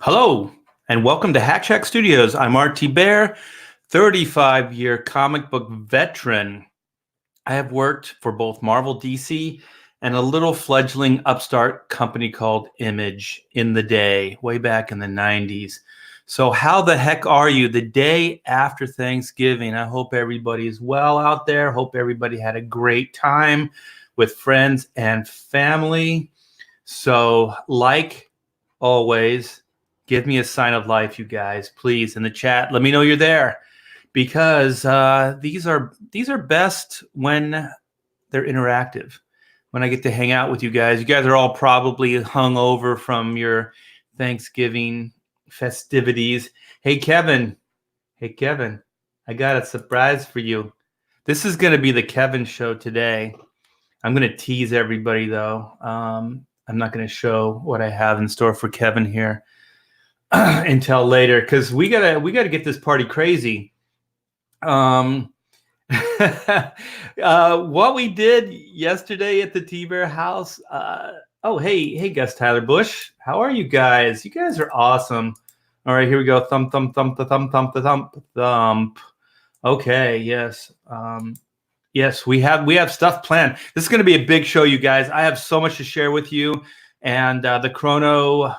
Hello, and welcome to Hack Shack Studios. I'm Thibert, 35-year comic book veteran. I have worked for both Marvel, DC, and a little fledgling upstart company called Image in the day, way back in the 90s. So how the heck are you the day after Thanksgiving? I hope everybody's well out there. Hope everybody had a great time with friends and family. So, like always, give me a sign of life, you guys, please, in the chat. Let me know you're there, because these are best when they're interactive. When I get to hang out with you guys. You guys are all probably hung over from your Thanksgiving festivities. Hey, Kevin. Hey, Kevin. I got a surprise for you. This is going to be the Kevin show today. I'm going to tease everybody, though. I'm not going to show what I have in store for Kevin here until later, because we gotta get this party crazy. What we did yesterday at the Thibert house. Oh, hey, Gus Tyler Bush. How are you guys? You guys are awesome. All right, here we go. Thump, thump, thump, the thump, thump, the thump, thump. Okay, yes. Yes, we have stuff planned. This is going to be a big show, you guys. I have so much to share with you. And the Chrono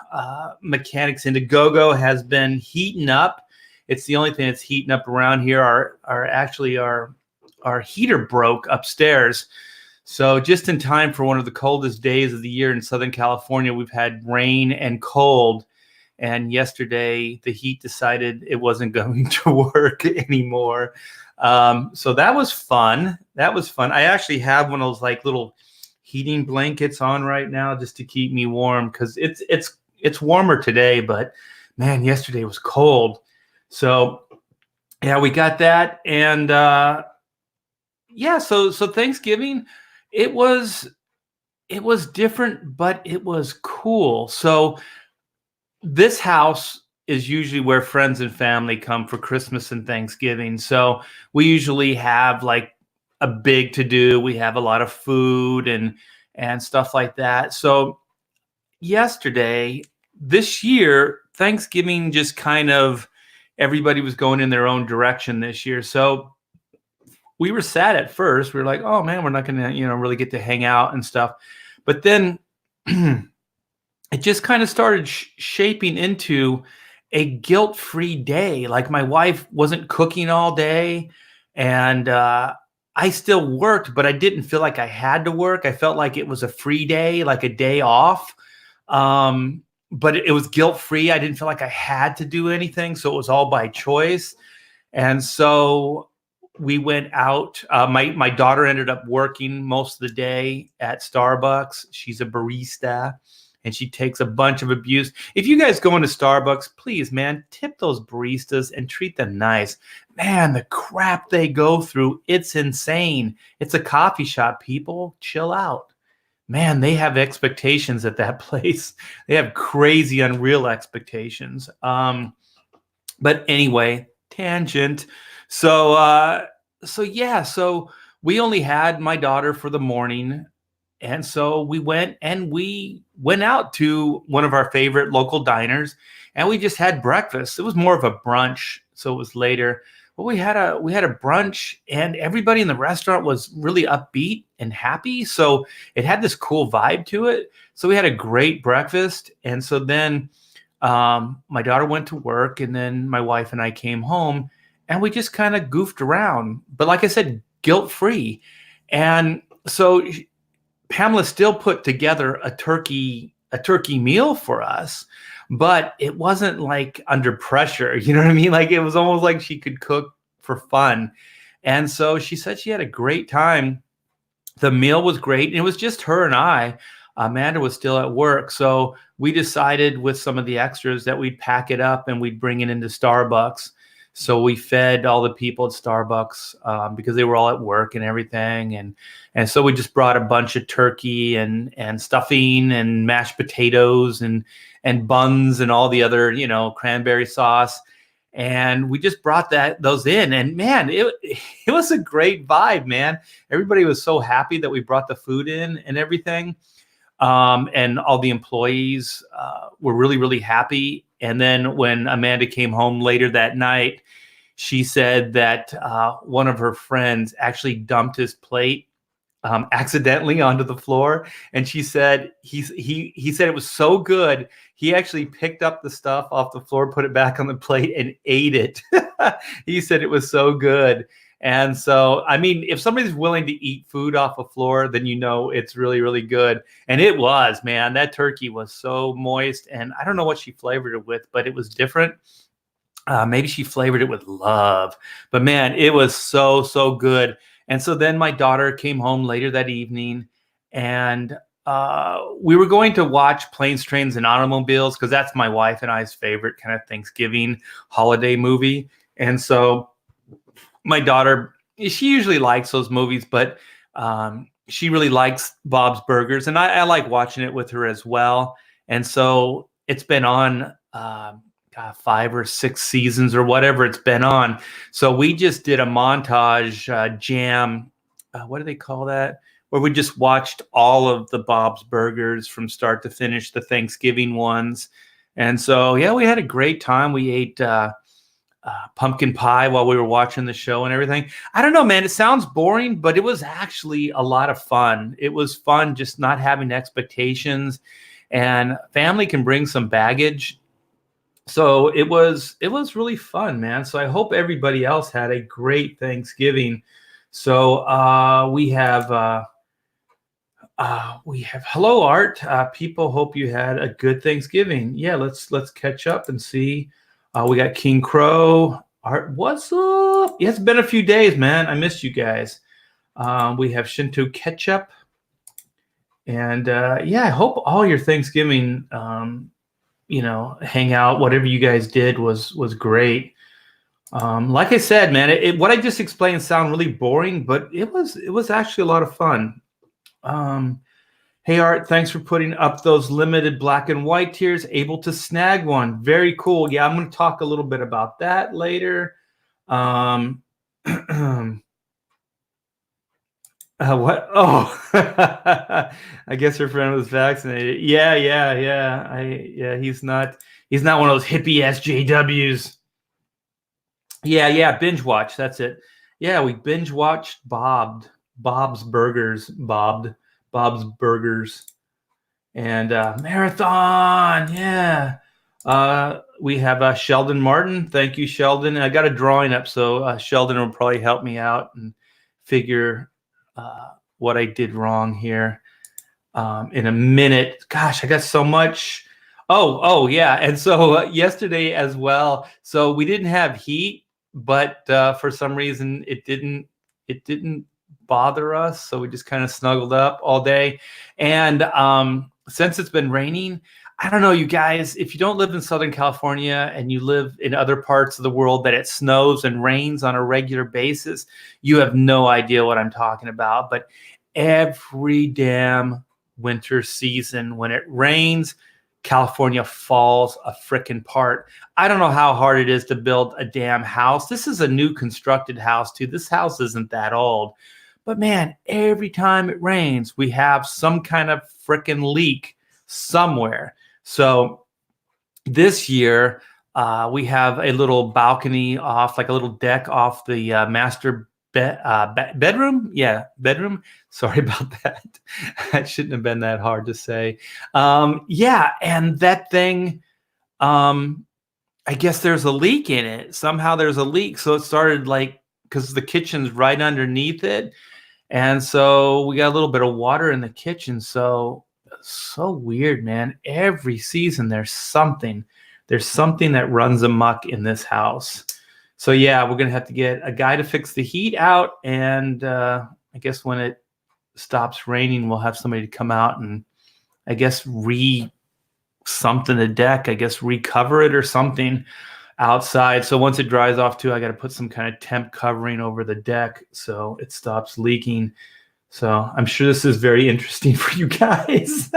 Mechanics Indiegogo has been heating up. It's the only thing that's heating up around here. Our heater broke upstairs. So just in time for one of the coldest days of the year in Southern California, we've had rain and cold. And yesterday, the heat decided it wasn't going to work anymore. So that was fun. I actually have one of those like little heating blankets on right now just to keep me warm, because it's warmer today, but man, yesterday was cold. So yeah, we got that. And so Thanksgiving, it was different, but it was cool. So this house is usually where friends and family come for Christmas and Thanksgiving. So we usually have like a big to do. We have a lot of food and stuff like that. So this year, Thanksgiving just kind of, everybody was going in their own direction this year. So we were sad at first. We were like, oh man, we're not going to, really get to hang out and stuff. But then it just kind of started shaping into a guilt-free day. Like my wife wasn't cooking all day, and I still worked, but I didn't feel like I had to work. I felt like it was a free day, like a day off. But it was guilt-free. I didn't feel like I had to do anything. So it was all by choice. And so we went out. My daughter ended up working most of the day at Starbucks. She's a barista, and she takes a bunch of abuse. If you guys go into Starbucks, please, man, tip those baristas and treat them nice. Man, the crap they go through, it's insane. It's a coffee shop, people. Chill out. Man, they have expectations at that place. They have crazy, unreal expectations. But anyway, tangent. So we only had my daughter for the morning. And so we went out to one of our favorite local diners, and we just had breakfast. It was more of a brunch, so it was later. But we had a brunch, and everybody in the restaurant was really upbeat and happy. So it had this cool vibe to it. So we had a great breakfast. And so then my daughter went to work, and then my wife and I came home, and we just kind of goofed around. But like I said, guilt-free. And so Pamela still put together a turkey meal for us, but it wasn't like under pressure. You know what I mean? Like it was almost like she could cook for fun. And so she said she had a great time. The meal was great. And it was just her and I. Amanda was still at work. So we decided with some of the extras that we'd pack it up and we'd bring it into Starbucks. So we fed all the people at Starbucks because they were all at work and everything. And so we just brought a bunch of turkey and stuffing and mashed potatoes and buns and all the other, cranberry sauce. And we just brought those in. And man, it was a great vibe, man. Everybody was so happy that we brought the food in and everything. And all the employees were really, really happy. And then when Amanda came home later that night, she said that one of her friends actually dumped his plate accidentally onto the floor, and she said he said it was so good he actually picked up the stuff off the floor, put it back on the plate, and ate it. He said it was so good. And so, I mean, if somebody's willing to eat food off a floor, then you know it's really, really good. And it was, man. That turkey was so moist, and I don't know what she flavored it with, but it was different. Maybe she flavored it with love, but man, it was so, so good. And so then my daughter came home later that evening, and we were going to watch Planes, Trains, and Automobiles because that's my wife and I's favorite kind of Thanksgiving holiday movie. And so my daughter, she usually likes those movies, but she really likes Bob's Burgers, and I like watching it with her as well. And so it's been on 5 or 6 seasons or whatever it's been on. So we just did a montage jam. What do they call that? Where we just watched all of the Bob's Burgers from start to finish, the Thanksgiving ones. And so, yeah, we had a great time. We ate pumpkin pie while we were watching the show and everything. I don't know, man. It sounds boring, but it was actually a lot of fun. It was fun just not having expectations, and family can bring some baggage. So it was really fun, man. So I hope everybody else had a great Thanksgiving. So we have hello, Art. People hope you had a good Thanksgiving. Yeah, let's catch up and see. We got King Crow. Art, what's up? Yeah, it's been a few days, man. I missed you guys. We have Shinto Ketchup. And yeah, I hope all your Thanksgiving hang out, whatever you guys did was great. Like I said, man, what I just explained sound really boring, but it was actually a lot of fun. Hey, Art, thanks for putting up those limited black and white tiers. Able to snag one. Very cool. Yeah, I'm going to talk a little bit about that later. What? Oh, I guess her friend was vaccinated. Yeah. He's not one of those hippie SJWs. Yeah. Binge watch. That's it. Yeah, we binge watched Bob's Burgers, Bob's Burgers, and Marathon. Yeah. We have Sheldon Martin. Thank you, Sheldon. I got a drawing up, so Sheldon will probably help me out and figure what I did wrong here in a minute. Gosh, I got so much. Oh yeah. And so yesterday as well. So we didn't have heat, but for some reason it didn't bother us. So we just kind of snuggled up all day. And since it's been raining, I don't know, you guys, if you don't live in Southern California and you live in other parts of the world that it snows and rains on a regular basis, you have no idea what I'm talking about. But every damn winter season, when it rains, California falls a frickin' part. I don't know how hard it is to build a damn house. This is a new constructed house, too. This house isn't that old. But man, every time it rains, we have some kind of frickin' leak somewhere. So this year, we have a little balcony off, like a little deck off the master bedroom. Yeah, bedroom. Sorry about that. That shouldn't have been that hard to say. Yeah, and that thing, I guess there's a leak in it. Somehow there's a leak. So it started because the kitchen's right underneath it. And so we got a little bit of water in the kitchen. So weird, man. Every season there's something that runs amok in this house. So yeah, we're going to have to get a guy to fix the heat out. And I guess when it stops raining, we'll have somebody to come out and I guess something the deck, I guess recover it or something outside. So once it dries off too, I got to put some kind of temp covering over the deck so it stops leaking. So I'm sure this is very interesting for you guys.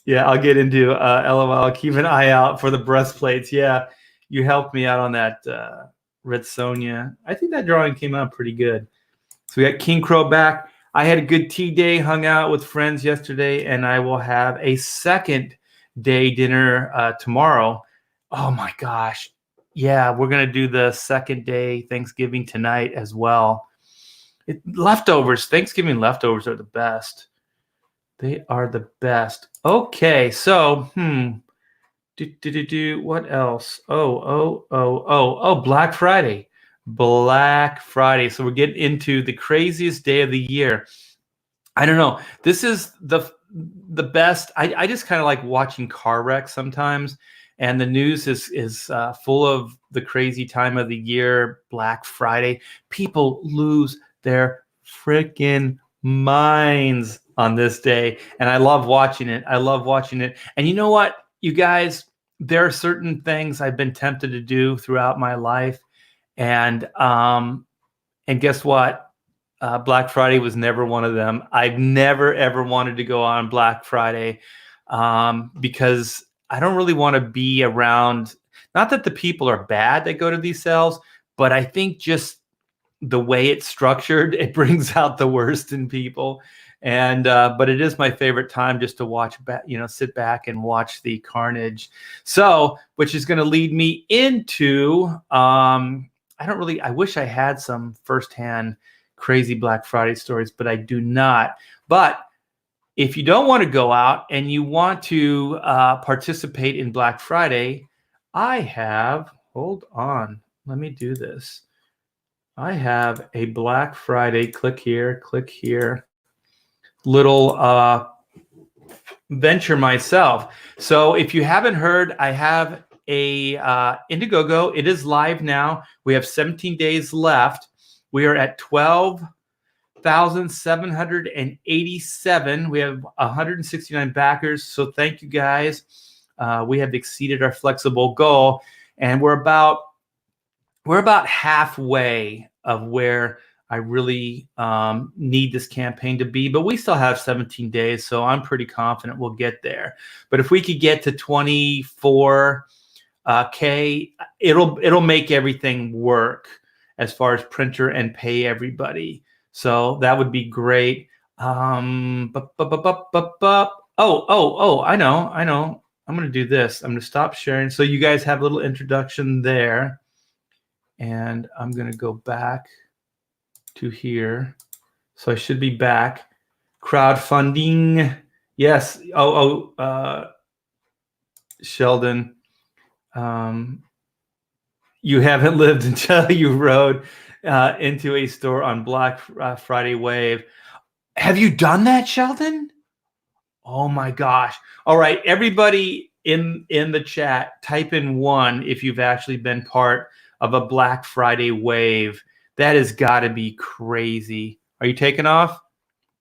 Yeah, I'll get into LOL. Keep an eye out for the breastplates. Yeah, you helped me out on that, Red Sonja. I think that drawing came out pretty good. So we got King Crow back. I had a good tea day, hung out with friends yesterday, and I will have a second day dinner tomorrow. Oh my gosh. Yeah, we're going to do the second day Thanksgiving tonight as well. Leftovers, Thanksgiving leftovers are the best. They are the best. Okay, so, what else? Black Friday. Black Friday. So we're getting into the craziest day of the year. I don't know. This is the best. I just kind of like watching car wrecks sometimes, and the news is full of the crazy time of the year, Black Friday. People lose their freaking minds on this day, and I love watching it. I love watching it. And you know what, you guys? There are certain things I've been tempted to do throughout my life, and guess what? Black Friday was never one of them. I've never, ever wanted to go on Black Friday because I don't really want to be around, not that the people are bad that go to these sales, but I think just the way it's structured, it brings out the worst in people. And but it is my favorite time just to watch, sit back and watch the carnage. So, which is going to lead me into, I wish I had some firsthand crazy Black Friday stories, but I do not. But if you don't want to go out and you want to participate in Black Friday, hold on, let me do this. I have a Black Friday, click here, little venture myself. So if you haven't heard, I have a Indiegogo. It is live now. We have 17 days left. We are at 12,787. We have 169 backers. So thank you guys. We have exceeded our flexible goal, and we're about halfway of where I really need this campaign to be. But we still have 17 days, so I'm pretty confident we'll get there. But if we could get to 24K, it'll make everything work as far as printer and pay everybody. So that would be great. I know. I'm going to do this. I'm going to stop sharing. So you guys have a little introduction there. And I'm going to go back to here. So I should be back. Crowdfunding. Yes. Sheldon. You haven't lived until you rode into a store on Black Friday Wave. Have you done that, Sheldon? Oh my gosh. All right, everybody in the chat, type in 1 if you've actually been part of a Black Friday Wave. That has got to be crazy. Are you taking off?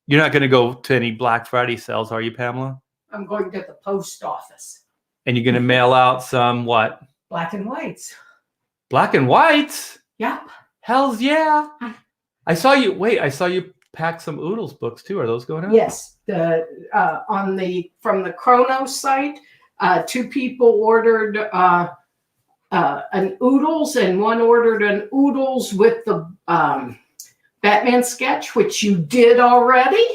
You're not going to go to any Black Friday sales, are you, Pamela? I'm going to the post office. And you're going to mail out some what? Black and whites. Black and whites? Yep. Hells yeah. I saw you pack some Oodles books too. Are those going out? Yes. From the Chronos site, 2 people ordered an Oodles, and one ordered an Oodles with the Batman sketch, which you did already.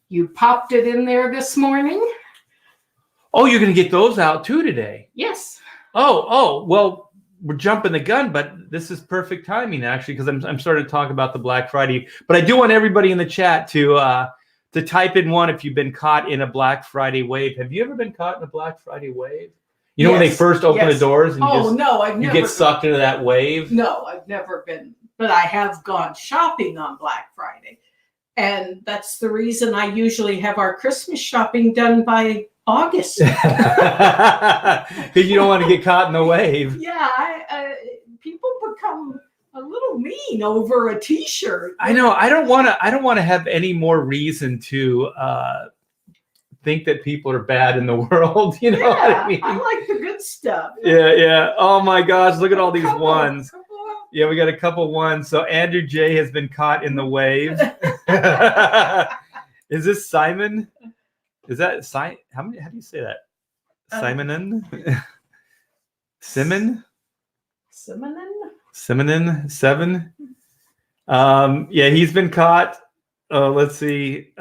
You popped it in there this morning. Oh, you're going to get those out too today? Yes. Oh, well, we're jumping the gun, but this is perfect timing actually, because I'm starting to talk about the Black Friday. But I do want everybody in the chat to type in 1 if you've been caught in a Black Friday wave. Have you ever been caught in a Black Friday wave? You know, when they first open the doors and you get sucked into that wave? No, I've never been, but I have gone shopping on Black Friday. And that's the reason I usually have our Christmas shopping done by August. Because you don't want to get caught in the wave. Yeah, people become a little mean over a T-shirt. I know. I don't want to have any more reason to think that people are bad in the world. You know what I mean? I like the good stuff. Yeah. Oh my gosh, look at all these ones. Yeah, we got a couple ones. So Andrew J has been caught in the wave. Is this Simon? Is that Simon? How do you say that? Simonin? Simon? Simonin? 7? Yeah, he's been caught. Let's see.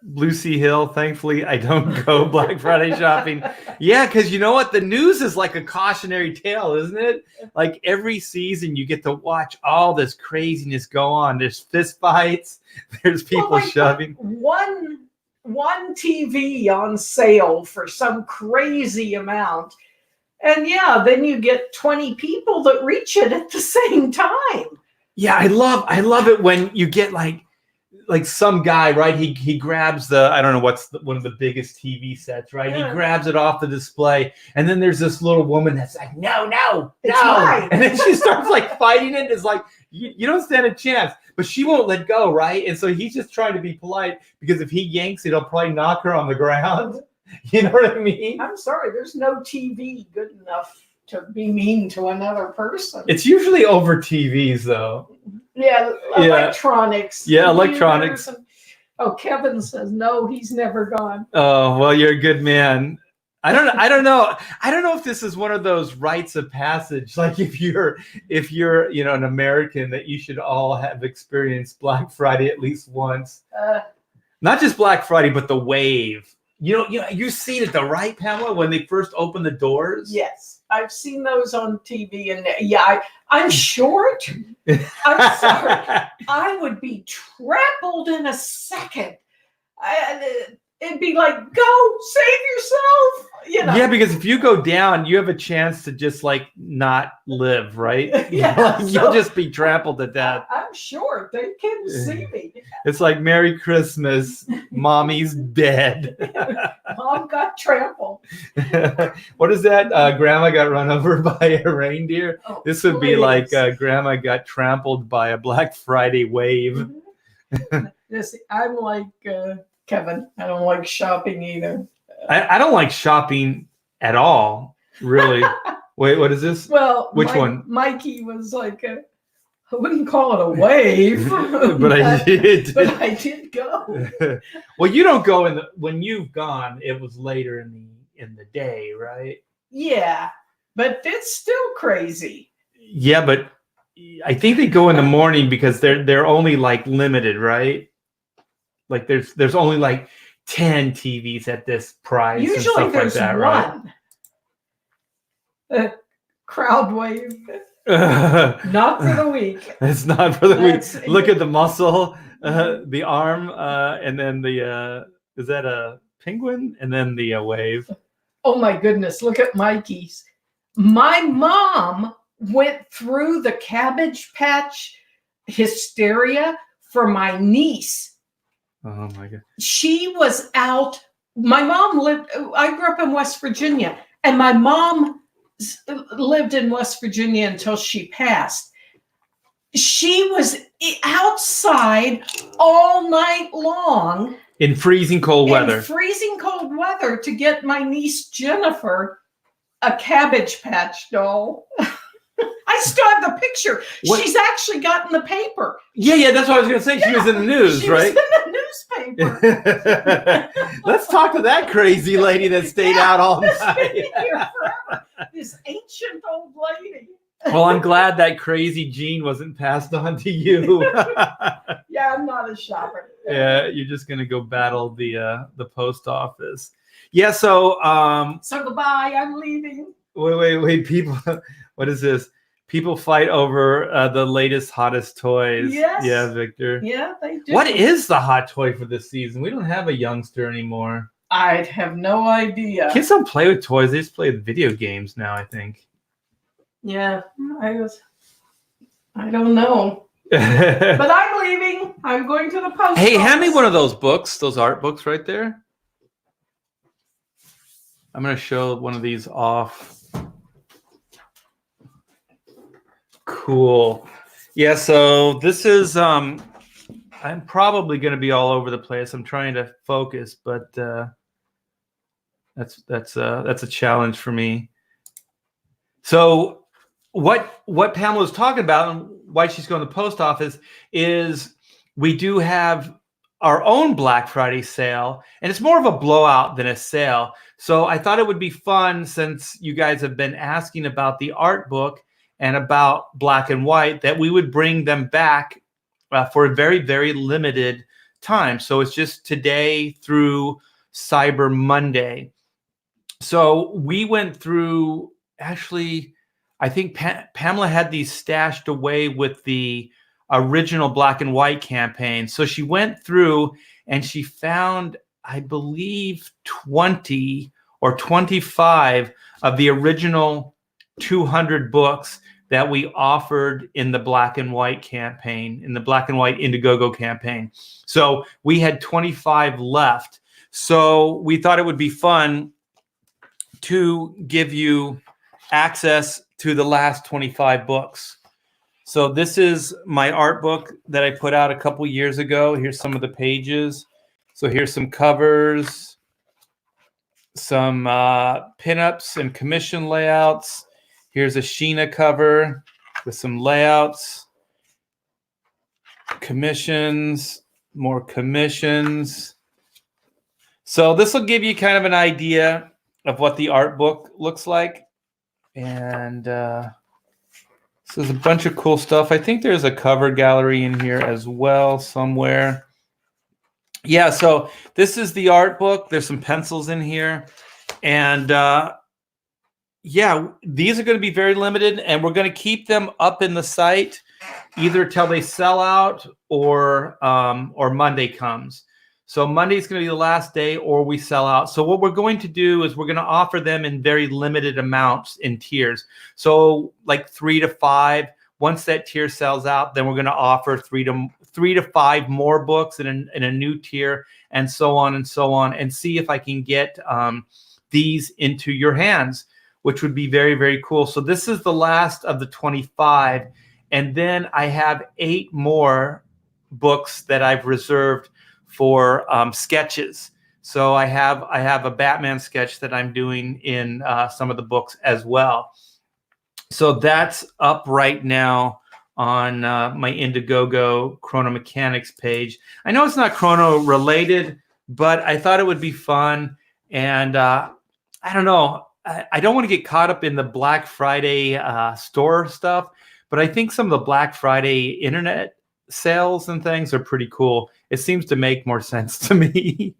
Blue Sea Hill. Thankfully, I don't go Black Friday shopping. Yeah, because you know what? The news is like a cautionary tale, isn't it? Like every season, you get to watch all this craziness go on. There's fist fights. There's people shoving. One TV on sale for some crazy amount. And yeah, then you get 20 people that reach it at the same time. Yeah, I love it when you get like some guy, right? He grabs I don't know what's one of the biggest TV sets, right? Yeah. He grabs it off the display, and then there's this little woman that's like, no, It's mine. and then she starts like fighting it. It's like you don't stand a chance, but she won't let go, right? And so he's just trying to be polite because if he yanks it, he'll probably knock her on the ground. You know what I mean? I'm sorry, there's no TV good enough to be mean to another person. It's usually over TVs, though. Yeah, electronics. Yeah, electronics. Oh, Kevin says no, he's never gone. Oh, well, you're a good man. I don't know if this is one of those rites of passage. Like if you're an American, that you should all have experienced Black Friday at least once. Not just Black Friday, but the wave. You've seen it, though, right, Pamela? When they first opened the doors. Yes, I've seen those on TV, and yeah, I'm short. I'm sorry, I would be trampled in a second. It'd be like, go save yourself. Yeah, because if you go down, you have a chance to just like not live, right? Yeah, you'll just be trampled to death. I'm short. They can see me. It's like Merry Christmas, Mommy's dead. Mom got trampled. What is that? Grandma got run over by a reindeer. Oh, this would be like Grandma got trampled by a Black Friday wave. Yes, I'm like Kevin. I don't like shopping either. I don't like shopping at all, really. Wait, what is this? Well, which one? Mikey was like, I wouldn't call it a wave, but I did. But I did go. Well, you don't go when you've gone. It was later in the day, right? Yeah, but it's still crazy. Yeah, but I think they go in the morning because they're only like limited, right? Like there's only like 10 TVs at this price. Usually and stuff there's like that, one. Right? Crowd wave. Not for the weak. It's not for the weak. Look at the muscle, the arm, and then the is that a penguin? And then the wave. Oh my goodness! Look at Mikey's. My mom went through the Cabbage Patch hysteria for my niece. Oh my God. She was out. My mom I grew up in West Virginia, and my mom lived in West Virginia until she passed. She was outside all night long in freezing cold weather. To get my niece Jennifer a Cabbage Patch doll. I still have the picture. What? She's actually gotten the paper. Yeah, that's what I was going to say. She was in the news, right? She was in the newspaper. Let's talk to that crazy lady that stayed out all night. This ancient old lady. Well, I'm glad that crazy gene wasn't passed on to you. Yeah, I'm not a shopper. Yeah, you're just going to go battle the post office. Yeah, so goodbye. I'm leaving. Wait, people. What is this? People fight over the latest, hottest toys. Yes. Yeah, Victor. Yeah, they do. What is the hot toy for this season? We don't have a youngster anymore. I have no idea. Kids don't play with toys. They just play with video games now, I think. Yeah, I don't know. But I'm leaving. I'm going to the post Hey, office. hand me one of those books, those art books right there. I'm going to show one of these off. Cool. Yeah, so this is I'm probably going to be all over the place. I'm trying to focus, but that's a challenge for me. So what Pamela's talking about and why she's going to the post office is we do have our own Black Friday sale, and it's more of a blowout than a sale. So I thought it would be fun, since you guys have been asking about the art book and about black and white, that we would bring them back for a very, very limited time. So it's just today through Cyber Monday. So we went through, actually, I think Pamela had these stashed away with the original black and white campaign. So she went through and she found, I believe, 20 or 25 of the original 200 books that we offered in the black and white campaign, in the black and white Indiegogo campaign. So we had 25 left. So we thought it would be fun to give you access to the last 25 books. So this is my art book that I put out a couple years ago. Here's some of the pages. So here's some covers, some pinups and commission layouts. Here's a Sheena cover with some layouts, commissions, more commissions. So this will give you kind of an idea of what the art book looks like. And so there's a bunch of cool stuff. I think there's a cover gallery in here as well somewhere. Yeah, so this is the art book. There's some pencils in here. And yeah, these are going to be very limited, and we're going to keep them up in the site either till they sell out or Monday comes. So Monday is going to be the last day, or we sell out. So what we're going to do is we're going to offer them in very limited amounts in tiers. So like 3 to 5. Once that tier sells out, then we're going to offer 3 to 5 more books in a new tier, and so on and so on, and see if I can get these into your hands, which would be very, very cool. So this is the last of the 25. And then I have 8 more books that I've reserved for sketches. So I have a Batman sketch that I'm doing in some of the books as well. So that's up right now on my Indiegogo Chrono Mechanics page. I know it's not Chrono related, but I thought it would be fun. And I don't know. I don't want to get caught up in the Black Friday store stuff, but I think some of the Black Friday internet sales and things are pretty cool. It seems to make more sense to me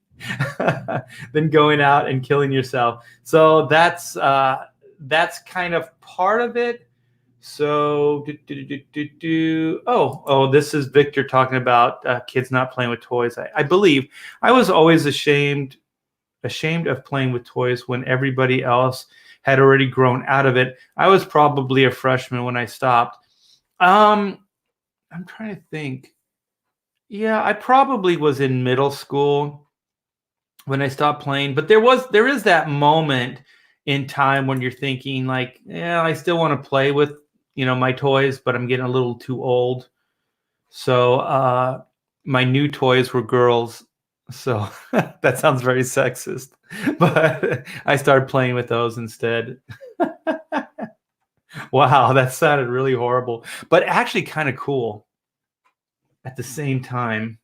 than going out and killing yourself. So that's kind of part of it. So this is Victor talking about kids not playing with toys. I believe I was always ashamed of playing with toys when everybody else had already grown out of it. I was probably a freshman when I stopped. I'm trying to think. Yeah, I probably was in middle school when I stopped playing, but there is that moment in time when you're thinking like, yeah, I still want to play with, my toys, but I'm getting a little too old. So my new toys were girls. So that sounds very sexist, but I started playing with those instead. Wow, that sounded really horrible, but actually kind of cool at the same time.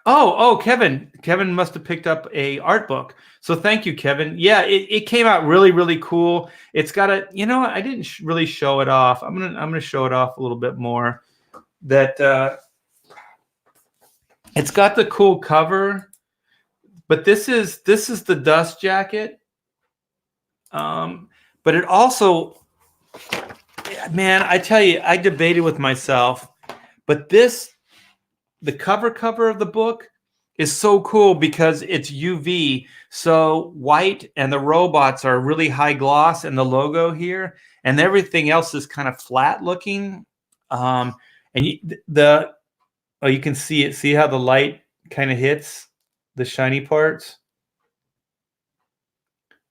Oh, Kevin must have picked up a art book. So thank you, Kevin. Yeah, it came out really, really cool. It's got a, I didn't really show it off. I'm gonna show it off a little bit more. That it's got the cool cover, but this is the dust jacket. But it also, man, I tell you, I debated with myself, but the cover of the book is so cool because it's UV. So white and the robots are really high gloss, and the logo here, and everything else is kind of flat looking. And you can see it. See how the light kind of hits the shiny parts?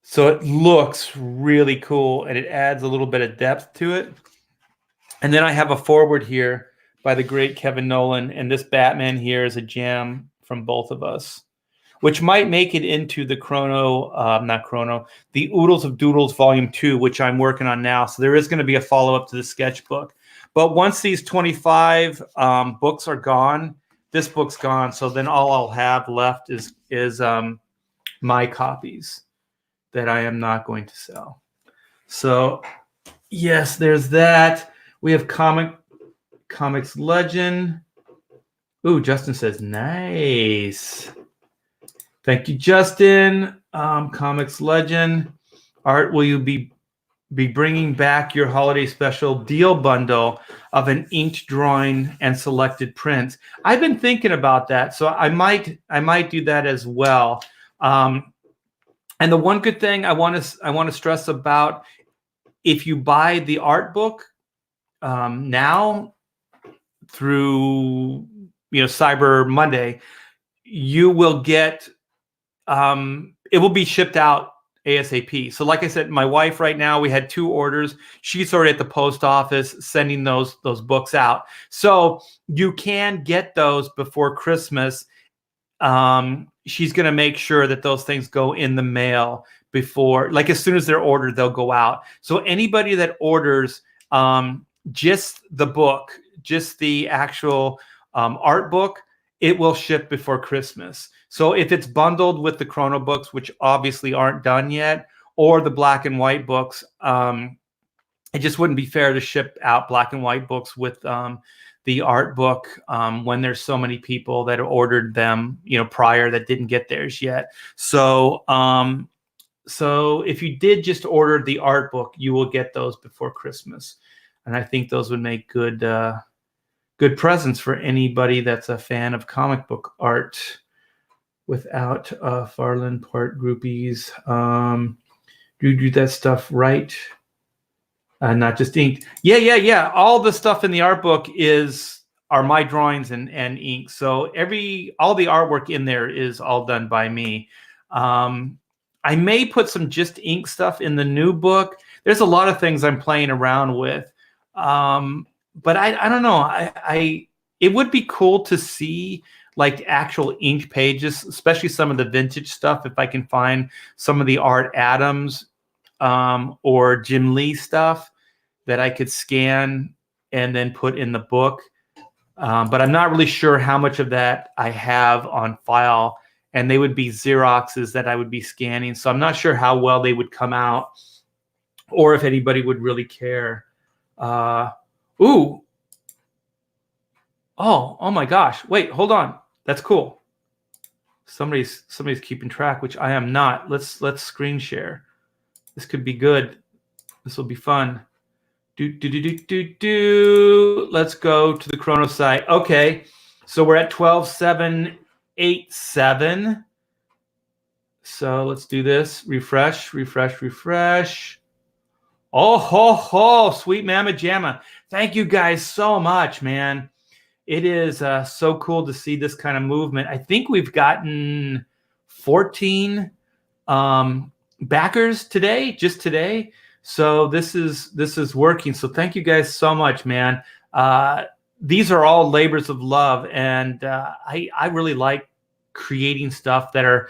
So it looks really cool, and it adds a little bit of depth to it. And then I have a forward here by the great Kevin Nolan, and this Batman here is a jam from both of us, which might make it into the the Oodles of Doodles Volume 2, which I'm working on now. So there is going to be a follow-up to the sketchbook. But once these 25 books are gone, this book's gone. So then all I'll have left is my copies that I am not going to sell. So yes, there's that. We have Comics Legend, Ooh, Justin says, nice. Thank you, Justin. Comics legend. Art, will you be bringing back your holiday special deal bundle of an inked drawing and selected prints? I've been thinking about that, so I might do that as well. And the one good thing I want to stress about, if you buy the art book now through Cyber Monday, you will get it will be shipped out ASAP. So like I said, my wife right now, we had 2 orders. She's already at the post office sending those books out. So you can get those before Christmas. She's going to make sure that those things go in the mail before, like as soon as they're ordered, they'll go out. So anybody that orders just the book, just the actual art book, it will ship before Christmas. So if it's bundled with the Chrono books, which obviously aren't done yet, or the black and white books, it just wouldn't be fair to ship out black and white books with the art book when there's so many people that ordered them, prior that didn't get theirs yet. So so if you did just order the art book, you will get those before Christmas. And I think those would make good presents for anybody that's a fan of comic book art without Farland part groupies. You do that stuff right. Not just inked. Yeah. All the stuff in the art book are my drawings and ink. So all the artwork in there is all done by me. I may put some just ink stuff in the new book. There's a lot of things I'm playing around with. But I don't know. It would be cool to see like actual ink pages, especially some of the vintage stuff. If I can find some of the Art Adams or Jim Lee stuff that I could scan and then put in the book. But I'm not really sure how much of that I have on file, and they would be Xeroxes that I would be scanning. So I'm not sure how well they would come out or if anybody would really care. Ooh. Oh my gosh. Wait, hold on. That's cool. Somebody's keeping track, which I am not. Let's screen share. This could be good. This will be fun. Let's go to the Chrono site. Okay. So we're at 12,787. So let's do this. Refresh. Oh, sweet mama jamma. Thank you guys so much, man. It is so cool to see this kind of movement. I think we've gotten 14 backers today, just today. So this is working. So thank you guys so much, man. These are all labors of love, and I really like creating stuff that are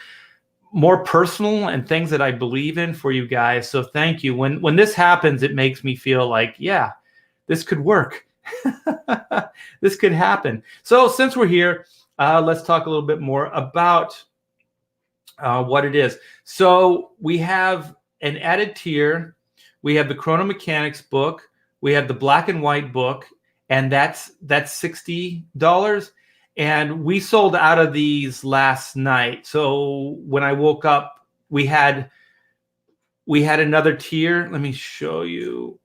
more personal and things that I believe in for you guys. So thank you. When this happens, it makes me feel like, yeah, this could work. This could happen. So since we're here, let's talk a little bit more about what it is. So we have an added tier. We have the Chrono Mechanics book. We have the black and white book, and that's $60. And we sold out of these last night. So when I woke up, we had another tier. Let me show you.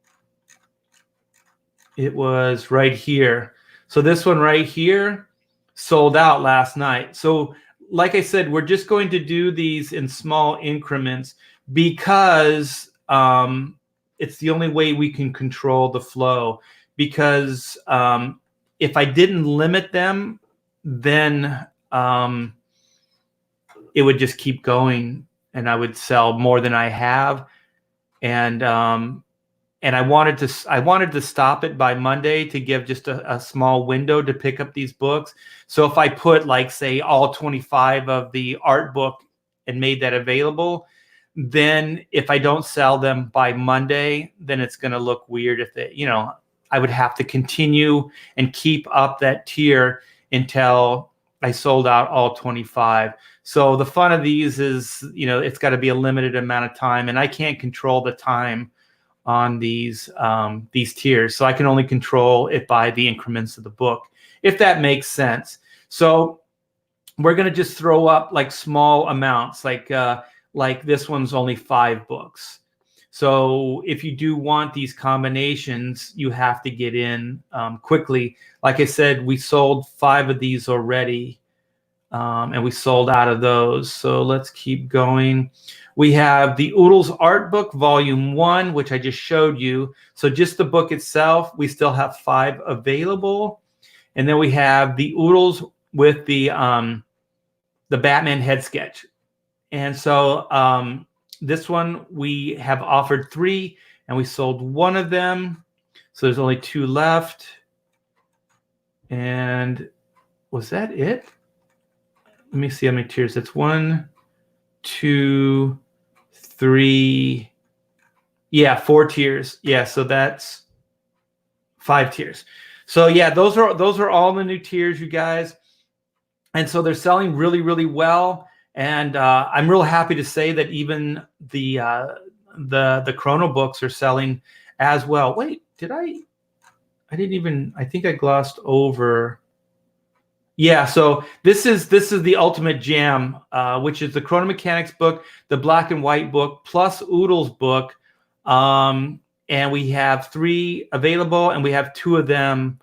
It was right here. So this one right here sold out last night. So like I said, we're just going to do these in small increments because it's the only way we can control the flow. Because if I didn't limit them, then it would just keep going and I would sell more than I have. And I wanted to stop it by Monday to give just a small window to pick up these books. So if I put like, say, all 25 of the art book and made that available, then if I don't sell them by Monday, then it's going to look weird if I would have to continue and keep up that tier until I sold out all 25. So the fun of these is, it's got to be a limited amount of time, and I can't control the time on these tiers. So I can only control it by the increments of the book, if that makes sense. So we're going to just throw up like small amounts, like this one's only 5 books. So if you do want these combinations, you have to get in quickly. Like I said, we sold 5 of these already, and we sold out of those. So let's keep going. We have the Oodles Art Book, Volume 1, which I just showed you. So just the book itself, we still have 5 available. And then we have the Oodles with the Batman head sketch. And so this one, we have offered 3, and we sold 1 of them. So there's only 2 left. And was that it? Let me see how many tiers. That's 1, 2, 3. Yeah, 4 tiers. Yeah, so that's 5 tiers. So yeah, those are all the new tiers, you guys. And so they're selling really, really well. And I'm real happy to say that even the Chrono books are selling as well. Wait, I think I glossed over. Yeah, so this is the Ultimate Jam, which is the Chrono Mechanics book, the Black and White book, plus Oodles book. And we have 3 available, and we have 2 of them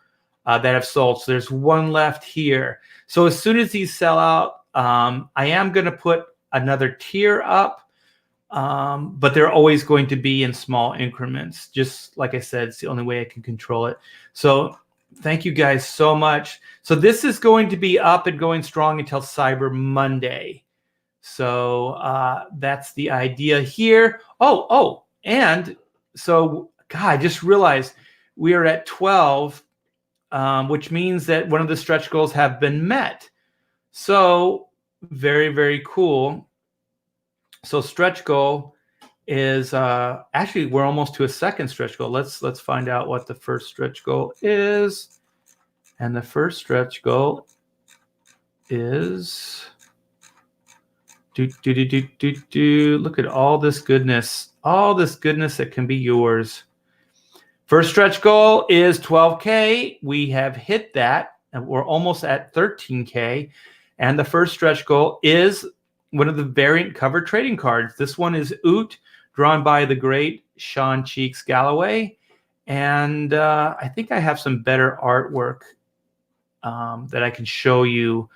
that have sold. So there's 1 left here. So as soon as these sell out, I am going to put another tier up, but they're always going to be in small increments. Just like I said, it's the only way I can control it. So thank you guys so much. So this is going to be up and going strong until Cyber Monday. So that's the idea here. Oh, and so, God, I just realized we are at 12, which means that one of the stretch goals have been met. So very, very cool. So stretch goal is actually, we're almost to a second stretch goal. Let's find out what the first stretch goal is. And the first stretch goal is look at all this goodness that can be yours. First stretch goal is 12K. We have hit that, and we're almost at 13K. And the first stretch goal is one of the variant cover trading cards. This one is Oot, drawn by the great Sean Cheeks Galloway. And I think I have some better artwork that I can show you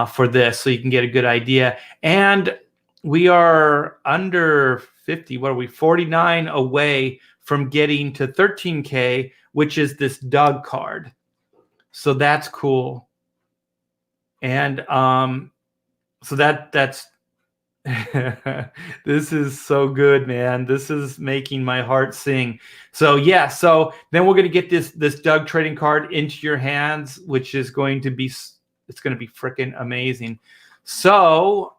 for this, so you can get a good idea. And we are under 50. What are we? 49 away from getting to 13K, which is this Doug card. So that's cool. And so that's this is so good, man. This is making my heart sing. So yeah, so then we're going to get this Doug trading card into your hands, which is going to be freaking amazing. So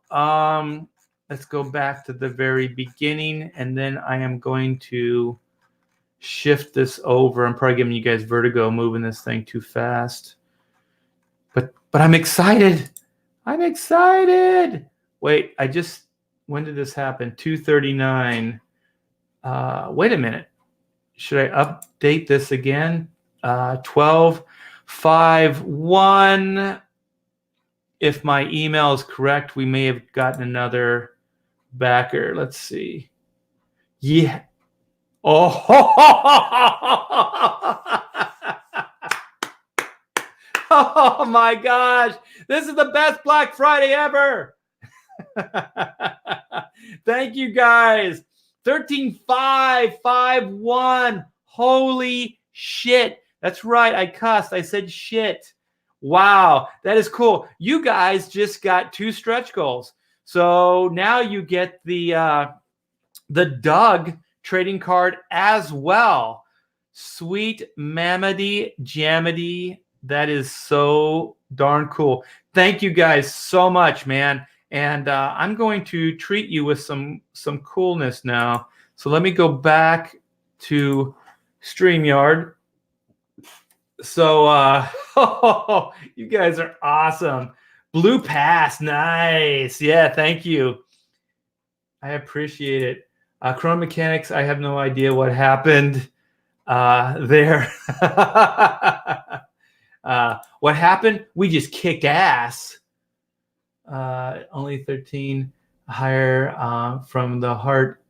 let's go back to the very beginning, and then I am going to shift this over. I'm probably giving you guys vertigo moving this thing too fast. But I'm excited. I'm excited. Wait, when did this happen? 239. Wait a minute. Should I update this again? 1251. If my email is correct, we may have gotten another backer. Let's see. Yeah. Oh. Oh my gosh. This is the best Black Friday ever. Thank you guys. 13,551. Holy shit. That's right. I cussed. I said shit. Wow. That is cool. You guys just got 2 stretch goals. So now you get the Doug trading card as well. Sweet Mamady Jamity. That is so darn cool. Thank you guys so much, man. And I'm going to treat you with some coolness now. So let me go back to StreamYard. So you guys are awesome. Blue Pass, nice. Yeah, thank you. I appreciate it. Chrono Mechanics, I have no idea what happened there. What happened? We just kicked ass. Only 13 higher from the heart.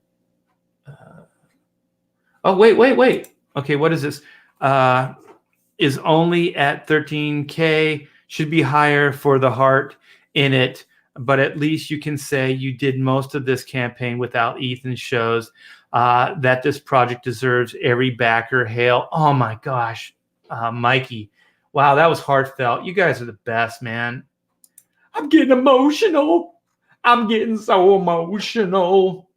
Oh, wait. Okay, what is this? Is only at 13K, should be higher for the heart in it, but at least you can say you did most of this campaign without Ethan shows that this project deserves every backer hail. Oh my gosh, Mikey. Wow, that was heartfelt. You guys are the best, man. I'm getting emotional. I'm getting so emotional.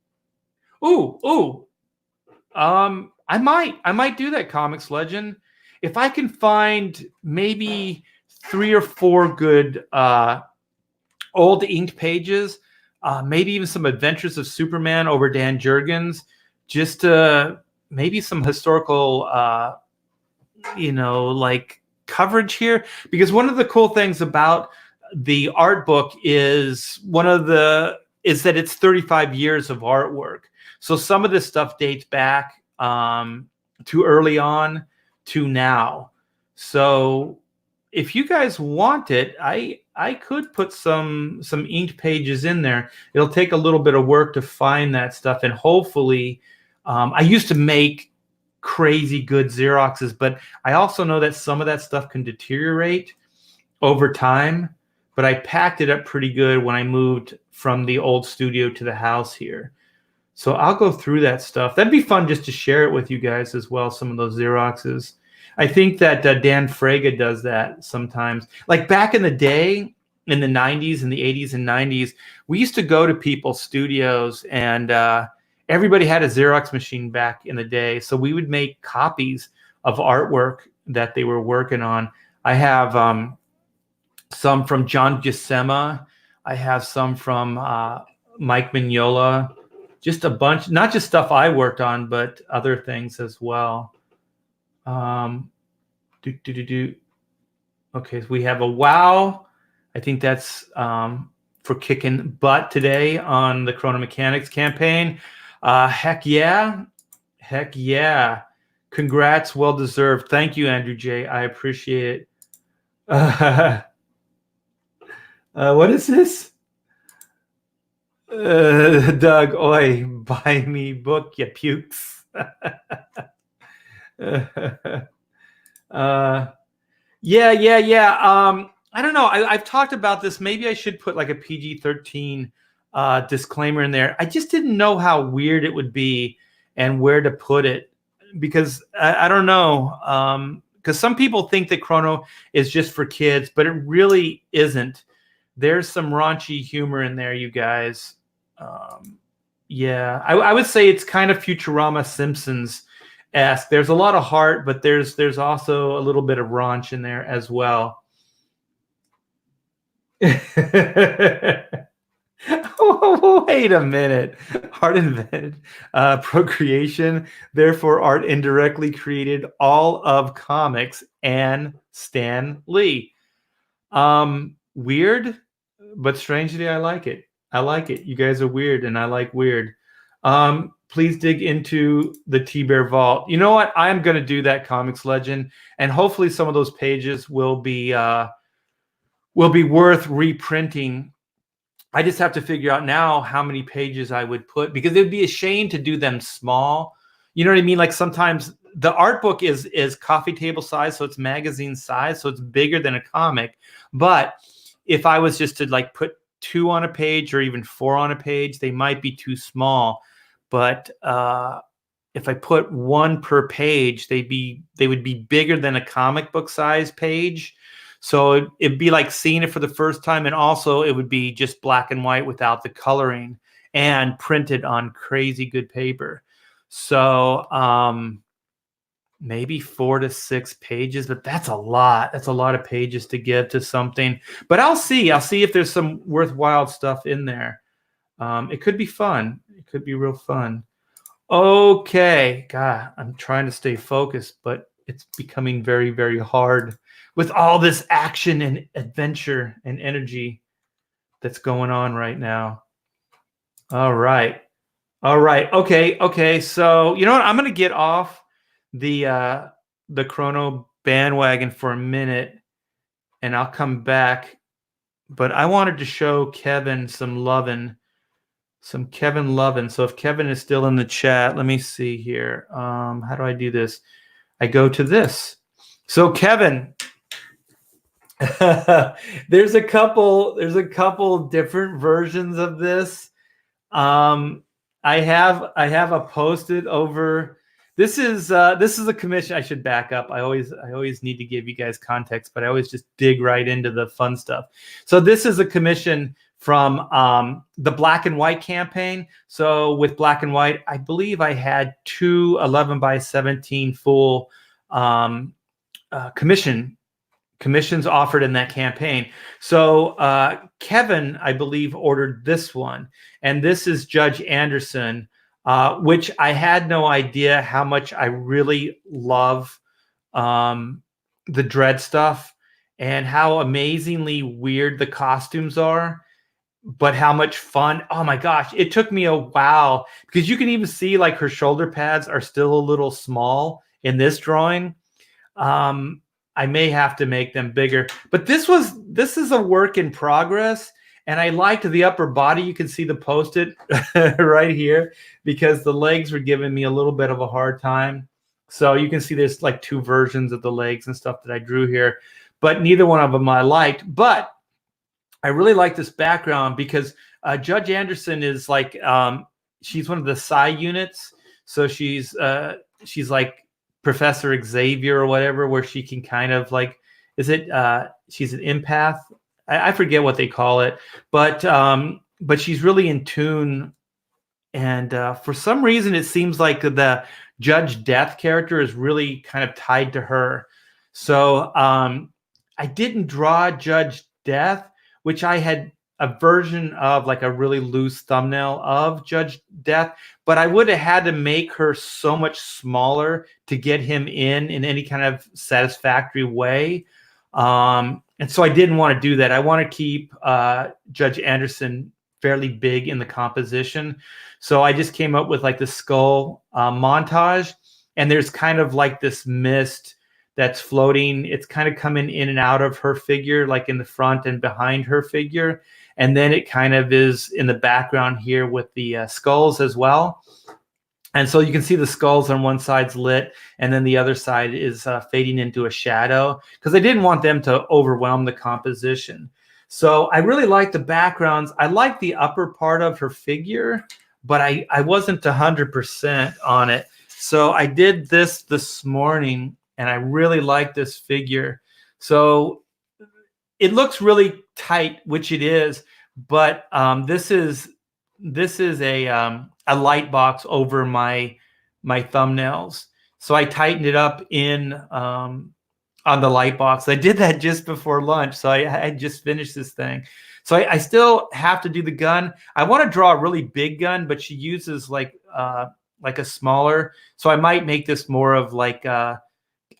Ooh. I might do that, Comics Legend. If I can find maybe 3 or 4 good old inked pages, maybe even some Adventures of Superman over Dan Jurgens, just maybe some historical, like coverage here. Because one of the cool things about the art book is that it's 35 years of artwork. So some of this stuff dates back to early on to now. So if you guys want it, I could put some inked pages in there. It'll take a little bit of work to find that stuff, and hopefully, I used to make crazy good Xeroxes, but I also know that some of that stuff can deteriorate over time. But I packed it up pretty good when I moved from the old studio to the house here. So I'll go through that stuff. That'd be fun just to share it with you guys as well, some of those Xeroxes. I think that Dan Fraga does that sometimes. Like back in the day, in the 90s and the 80s and 90s, we used to go to people's studios, and everybody had a Xerox machine back in the day. So we would make copies of artwork that they were working on. I have some from John Buscema. I have some from Mike Mignola. Just a bunch, not just stuff I worked on, but other things as well. Okay, so we have a wow. I think that's for kicking butt today on the Chrono Mechanics campaign. Heck yeah. Congrats, well deserved. Thank you, Andrew J. I appreciate it. What is this? Doug, oi, buy me book, you pukes. Yeah. I don't know. I've talked about this. Maybe I should put like a PG-13 disclaimer in there. I just didn't know how weird it would be and where to put it, because I don't know. Because some people think that Chrono is just for kids, but it really isn't. There's some raunchy humor in there, you guys. Yeah, I would say it's kind of Futurama Simpsons-esque. There's a lot of heart, but there's also a little bit of raunch in there as well. Oh, wait a minute. Art invented procreation, therefore art indirectly created all of comics and Stan Lee. Weird, but strangely, I like it. You guys are weird, and I like weird. Please dig into the Thibert vault. You know what? I am going to do that, Comics Legend, and hopefully some of those pages will be worth reprinting. I just have to figure out now how many pages I would put, because it would be a shame to do them small. You know what I mean? Like sometimes the art book is coffee table size, so it's magazine size, so it's bigger than a comic. But if I was just to like put 2 on a page or even 4 on a page, they might be too small. But if I put 1 per page, they would be bigger than a comic book size page. So it'd be like seeing it for the first time, and also it would be just black and white without the coloring and printed on crazy good paper. So maybe 4 to 6 pages, but that's a lot. That's a lot of pages to give to something. But I'll see if there's some worthwhile stuff in there. It could be fun. It could be real fun. Okay, God, I'm trying to stay focused, but it's becoming very, very hard with all this action and adventure and energy that's going on right now. All right. Okay. So you know what? I'm going to get off the Chrono bandwagon for a minute, and I'll come back. But I wanted to show Kevin some lovin'. Some Kevin lovin'. So if Kevin is still in the chat, let me see here. How do I do this? I go to this. So Kevin, there's a couple different versions of this. I have a posted over. This is a commission. I should back up. I always need to give you guys context, but I always just dig right into the fun stuff. So this is a commission from the Black and White campaign. So with Black and White, I believe I had 2 11x17 full commissions offered in that campaign. So Kevin, I believe, ordered this one, and this is Judge Anderson, which I had no idea how much I really love the Dread stuff and how amazingly weird the costumes are, but how much fun. Oh my gosh, it took me a while because you can even see like her shoulder pads are still a little small in this drawing. I may have to make them bigger, but this is a work in progress. And I liked the upper body. You can see the post-it right here because the legs were giving me a little bit of a hard time. So you can see there's like 2 versions of the legs and stuff that I drew here, but neither one of them I liked. But I really like this background because Judge Anderson is like, she's one of the psi units. So she's like Professor Xavier or whatever, where she can kind of like, she's an empath. I forget what they call it, but she's really in tune. And for some reason, it seems like the Judge Death character is really kind of tied to her. So I didn't draw Judge Death, which I had a version of like a really loose thumbnail of Judge Death, but I would have had to make her so much smaller to get him in any kind of satisfactory way. And so I didn't want to do that. I want to keep Judge Anderson fairly big in the composition. So I just came up with like the skull montage, and there's kind of like this mist that's floating. It's kind of coming in and out of her figure, like in the front and behind her figure. And then it kind of is in the background here with the skulls as well. And so you can see the skulls on one side's lit, and then the other side is fading into a shadow because I didn't want them to overwhelm the composition. So I really like the backgrounds. I like the upper part of her figure, but I wasn't 100% on it. So I did this morning, and I really like this figure. So it looks really tight, which it is, but this is a light box over my thumbnails. So I tightened it up in on the light box. I did that just before lunch. So I just finished this thing. So I still have to do the gun. I want to draw a really big gun, but she uses like a smaller. So I might make this more of like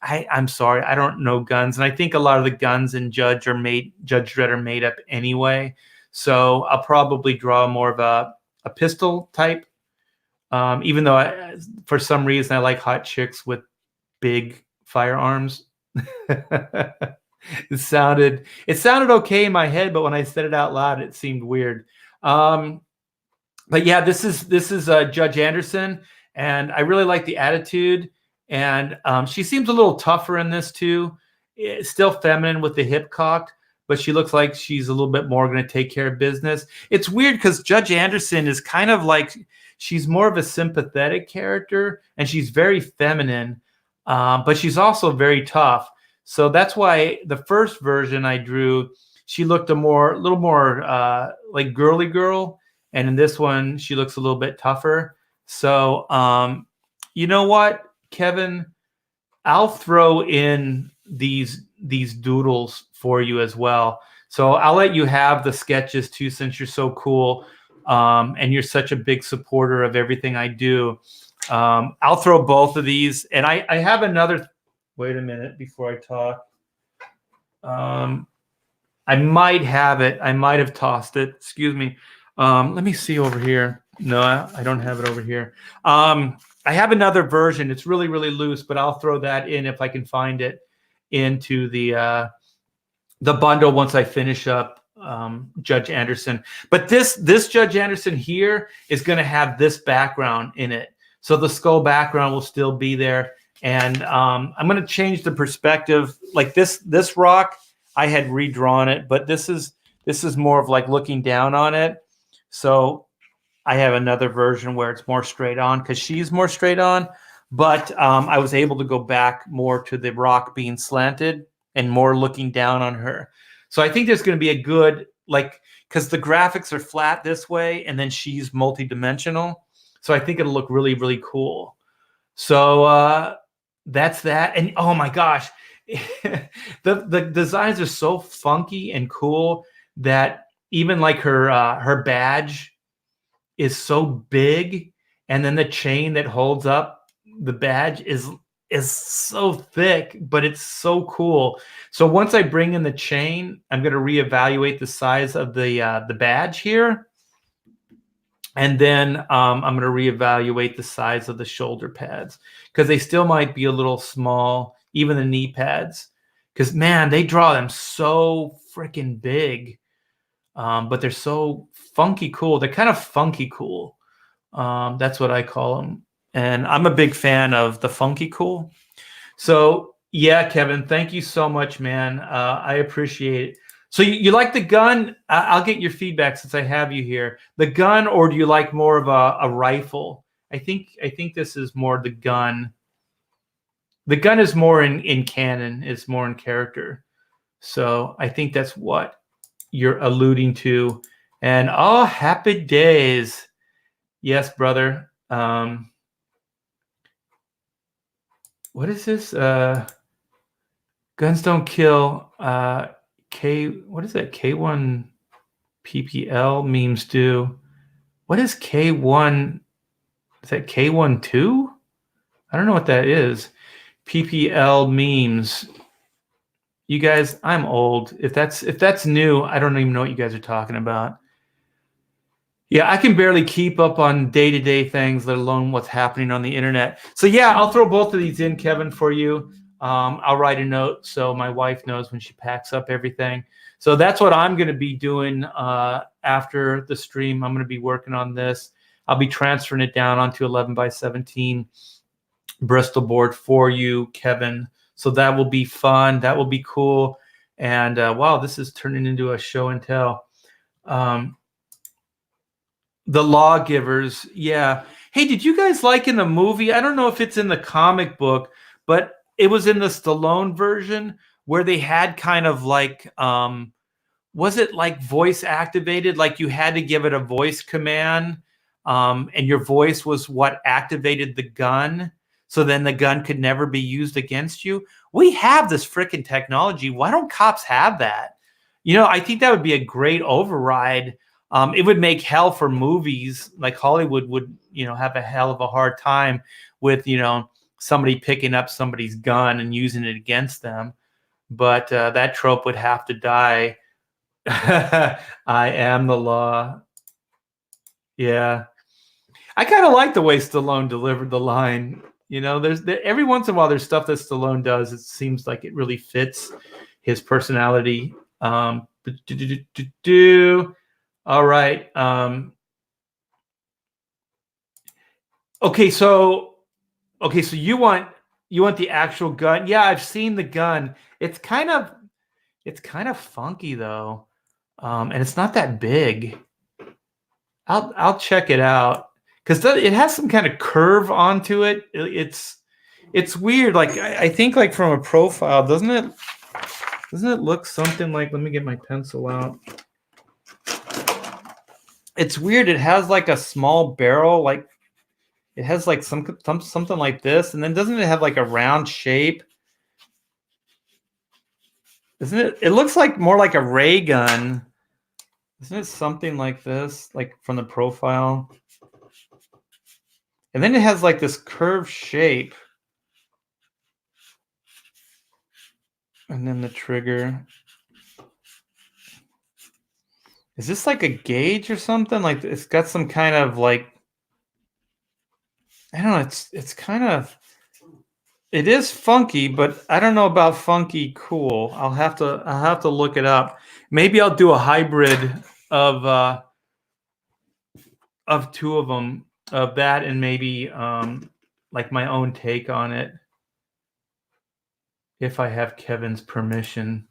I'm sorry, I don't know guns. And I think a lot of the guns in Judge Dredd are made up anyway. So I'll probably draw more of a pistol type. Even though for some reason I like hot chicks with big firearms. It sounded okay in my head, but when I said it out loud, it seemed weird. But yeah, this is Judge Anderson, and I really like the attitude. And she seems a little tougher in this too. It's still feminine with the hip cocked, but she looks like she's a little bit more going to take care of business. It's weird because Judge Anderson is kind of like, she's more of a sympathetic character, and she's very feminine, but she's also very tough. So that's why the first version I drew, she looked a little more like girly girl, and in this one she looks a little bit tougher. So you know what, Kevin, I'll throw in these doodles for you as well. So I'll let you have the sketches too, since you're so cool and you're such a big supporter of everything I do. I'll throw both of these, and I have another. Wait a minute before I talk. I might have it. I might have tossed it. Excuse me. Let me see over here. No, I don't have it over here. I have another version. It's really, really loose, but I'll throw that in if I can find it into the the bundle once I finish up Judge Anderson. But this Judge Anderson here is going to have this background in it. So the skull background will still be there. And I'm going to change the perspective. Like this rock, I had redrawn it, but this is more of like looking down on it. So I have another version where it's more straight on because she's more straight on. But I was able to go back more to the rock being slanted and more looking down on her. So I think there's going to be a good, like, because the graphics are flat this way and then she's multi-dimensional. So I think it'll look really, really cool. So that's that. And oh my gosh, the designs are so funky and cool that even like her badge is so big, and then the chain that holds up the badge is so thick, but it's so cool. So once I bring in the chain, I'm going to reevaluate the size of the badge here, and then I'm going to reevaluate the size of the shoulder pads because they still might be a little small, even the knee pads. Because man, they draw them so freaking big, but they're so funky cool. They're kind of funky cool. That's what I call them. And I'm a big fan of the funky cool. So yeah, Kevin, thank you so much, man. I appreciate it. So you like the gun? I'll get your feedback since I have you here. The gun, or do you like more of a rifle? I think this is more the gun. The gun is more in canon, is more in character. So I think that's what you're alluding to. And oh, happy days. Yes, brother. What is this? Guns don't kill. What is that? K1 PPL memes do. What is K1? Is that K12? I don't know what that is. PPL memes. You guys, I'm old. If that's new, I don't even know what you guys are talking about. Yeah, I can barely keep up on day-to-day things, let alone what's happening on the internet. So yeah, I'll throw both of these in, Kevin, for you. I'll write a note so my wife knows when she packs up everything. So that's what I'm going to be doing after the stream. I'm going to be working on this. I'll be transferring it down onto 11x17 Bristol board for you, Kevin. So that will be fun. That will be cool. And wow, this is turning into a show and tell. The Lawgivers, yeah. Hey, did you guys like in the movie? I don't know if it's in the comic book, but it was in the Stallone version where they had kind of like, was it like voice activated? Like you had to give it a voice command, and your voice was what activated the gun. So then the gun could never be used against you. We have this freaking technology. Why don't cops have that? I think that would be a great override. It would make hell for movies. Like Hollywood would, have a hell of a hard time with, somebody picking up somebody's gun and using it against them. But that trope would have to die. I am the law. Yeah. I kind of like the way Stallone delivered the line. There's every once in a while there's stuff that Stallone does. It seems like it really fits his personality. All right. Okay, so you want the actual gun? Yeah, I've seen the gun. It's kind of funky though, and it's not that big. I'll check it out because it has some kind of curve onto it. It's weird. Like I think like from a profile, doesn't it look something like? Let me get my pencil out. It's weird. It has like a small barrel, like it has like something like this, and then doesn't it have like a round shape? Isn't it? It looks like more like a ray gun. Isn't it something like this, like from the profile? And then it has like this curved shape. And then the trigger. Is this like a gauge or something? Like it's got some kind of like, I don't know. It's kind of, It is funky, but I don't know about funky cool. I'll have to look it up. Maybe I'll do a hybrid of uh of two of them, of that and maybe like my own take on it, if I have Kevin's permission.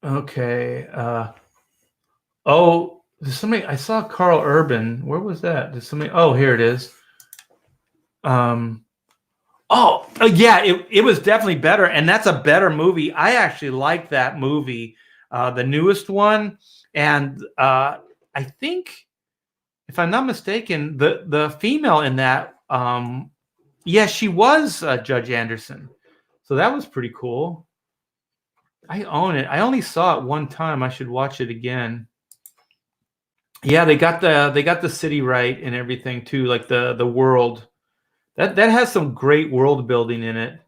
Okay. Oh, there's somebody, I saw Carl Urban. Where was that? Did somebody, oh, here it is. Um yeah, it was definitely better, and that's a better movie. I actually like that movie, the newest one, and I think, if I'm not mistaken, the female in that, yeah, she was Judge Anderson, so that was pretty cool. I own it. I only saw it one time. I should watch it again. Yeah, they got the city right and everything too, like the world. That has some great world building in it.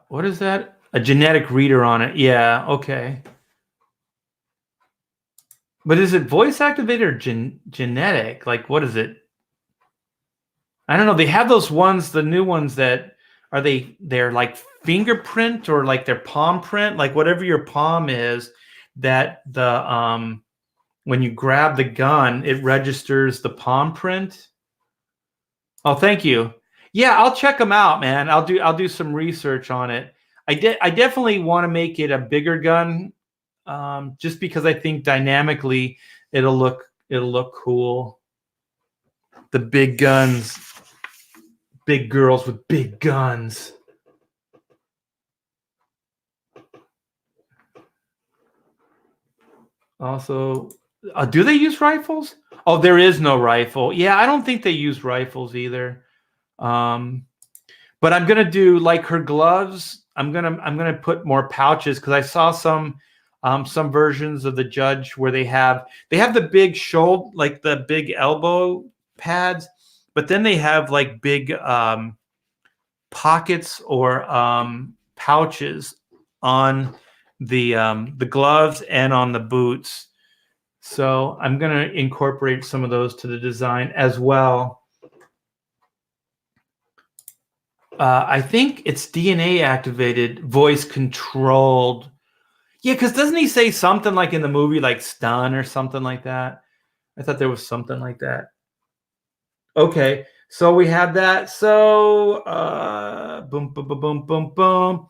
What is that? A genetic reader on it. Yeah, okay. But is it voice activated or genetic? Like, what is it? I don't know. They have those ones, the new ones that are they're like fingerprint or like their palm print, like whatever your palm is, that the when you grab the gun, it registers the palm print. Oh, thank you. Yeah, I'll check them out, man. I'll do some research on it. I definitely want to make it a bigger gun, just because I think dynamically it'll look cool. The big guns, big girls with big guns. Also, do they use rifles? Oh, there is no rifle. Yeah, I don't think they use rifles either. Um, but I'm gonna do like her gloves. I'm gonna put more pouches, because I saw some versions of the Judge where they have the big shoulder, like the big elbow pads, but then they have like big pockets or pouches on the gloves and on the boots. So I'm gonna incorporate some of those to the design as well. I think it's DNA activated, voice controlled. Yeah, because doesn't he say something like in the movie, like stun or something like that? I thought there was something like that. Okay, so we have that. So boom, boom, boom, boom, boom, boom.